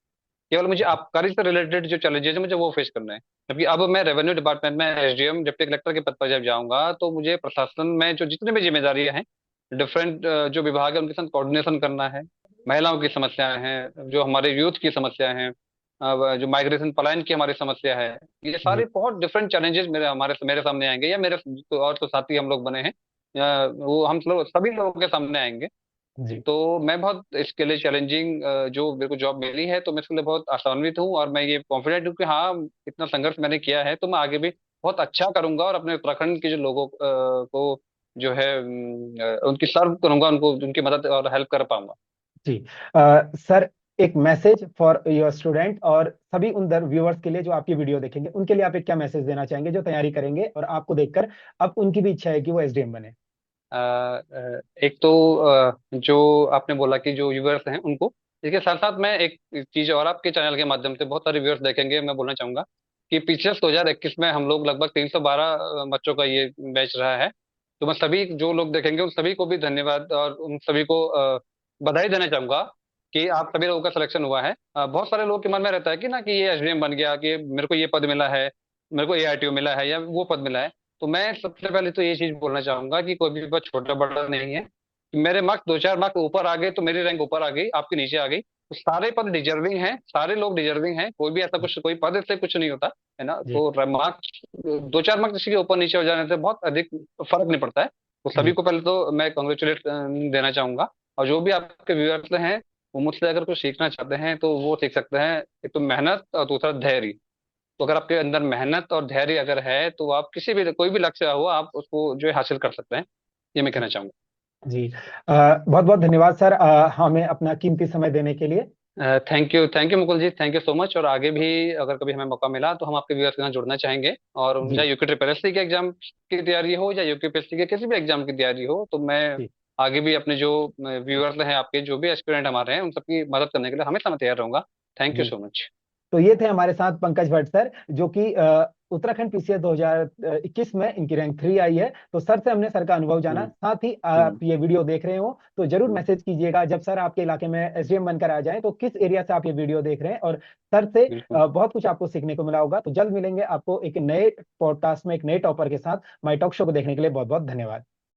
केवल मुझे आबकारी से रिलेटेड जो चैलेंजेस है मुझे वो फेस करना है, जबकि अब मैं रेवेन्यू डिपार्टमेंट में एसडीएम डिप्टी कलेक्टर के पद पर जब जाऊंगा तो मुझे प्रशासन में जो जितनी भी जिम्मेदारियां हैं, डिफरेंट जो विभाग है उनके साथ कोऑर्डिनेशन करना है। महिलाओं की समस्याएं हैं, जो हमारे यूथ की समस्याएं हैं, जो माइग्रेशन पलायन की हमारी समस्या है, ये जी। सारे बहुत डिफरेंट चैलेंजेस मेरे सामने आएंगे, या मेरे तो और तो साथी हम लोग बने हैं, या वो हम लोग सभी लोगों के सामने आएंगे। जी। तो मैं बहुत इसके लिए चैलेंजिंग, जो मेरे को जॉब मिली है तो मैं इसके लिए बहुत आशान्वित हूँ, और मैं ये कॉन्फिडेंट हूँ कि हाँ, इतना संघर्ष मैंने किया है तो मैं आगे भी बहुत अच्छा करूंगा, और अपने उत्तराखंड के जो लोगों को जो है उनकी सर्व करूंगा, उनको उनकी मदद और हेल्प कर पाऊंगा। जी। सर, एक मैसेज फॉर योर स्टूडेंट और सभी उन व्यूअर्स के लिए जो आपकी वीडियो देखेंगे, उनके लिए आप एक क्या मैसेज देना चाहेंगे जो तैयारी करेंगे और आपको देखकर अब उनकी भी इच्छा है कि वो एसडीएम बने? एक तो जो आपने बोला कि जो व्यूअर्स हैं उनको, इसके साथ साथ मैं एक चीज और, आपके चैनल के माध्यम से बहुत सारे व्यूअर्स देखेंगे, मैं बोलना चाहूंगा कि पिछले 2021 में हम लोग लगभग 312 बच्चों का ये बैच रहा है। तो मैं सभी जो लोग देखेंगे उन सभी को भी धन्यवाद और उन सभी को बधाई देना चाहूंगा कि आप सभी लोगों का सिलेक्शन हुआ है। बहुत सारे लोगों के मन में रहता है कि ना, कि ये एसडीएम बन गया, कि मेरे को ये पद मिला है, मेरे को एआरटीओ मिला है, या वो पद मिला है। तो मैं सबसे पहले तो ये चीज बोलना चाहूंगा कि कोई भी पद छोटा बड़ा नहीं है। मेरे मार्क्स 2-4 मार्क्स ऊपर आ गए तो मेरी रैंक ऊपर आ गई, आपकी नीचे आ गई, तो सारे पद डिजर्विंग हैं, सारे लोग डिजर्विंग हैं, कोई भी ऐसा कुछ, कोई पद से कुछ नहीं होता है ना। जी। तो मार्क्स 2-4 मार्क्स किसी के ऊपर नीचे हो जाने से बहुत अधिक फर्क नहीं पड़ता है। तो सभी जी। को पहले तो मैं कॉन्ग्रेचुलेट देना चाहूंगा। और जो भी आपके व्यूअर्स हैं, वो मुझसे अगर कुछ सीखना चाहते हैं तो वो सीख सकते हैं। एक तो मेहनत और दूसरा धैर्य। तो अगर आपके अंदर मेहनत और धैर्य अगर है तो आप किसी भी, कोई भी लक्ष्य हो आप उसको जो है हासिल कर सकते हैं, ये मैं कहना चाहूंगा। जी। बहुत बहुत धन्यवाद सर, हमें अपना कीमती समय देने के लिए। Thank you Mukul ji, thank you so much. और आगे भी अगर कभी हमें मौका मिला तो हम आपके व्यूअर्स के साथ जुड़ना चाहेंगे। और जी चाहे यूके ट्रिपल एस सी के एग्जाम की तैयारी हो या यूपीपीएससी के किसी भी एग्जाम की तैयारी हो, तो मैं जी। आगे भी अपने जो व्यूअर्स हैं आपके, जो भी एस्पिरेंट हमारे हैं, उन सबकी मदद करने के लिए हमेशा मैं तैयार रहूंगा। थैंक यू जी। So much. तो ये थे हमारे साथ पंकज भट्ट सर, जो कि उत्तराखंड पीसीएस 2021 में इनकी रैंक 3 आई है। तो सर से हमने सर का अनुभव जाना। हम्म। साथ ही हम्म। आप ये वीडियो देख रहे हो तो जरूर हम्म। मैसेज कीजिएगा जब सर आपके इलाके में एसडीएम बनकर आ जाएं, तो किस एरिया से आप ये वीडियो देख रहे हैं। और सर से बिल्कुल। बहुत कुछ आपको सीखने को मिला होगा। तो जल्द मिलेंगे आपको एक नए पॉडकास्ट में एक नए टॉपर के साथ। माई टॉक शो को देखने के लिए बहुत बहुत धन्यवाद।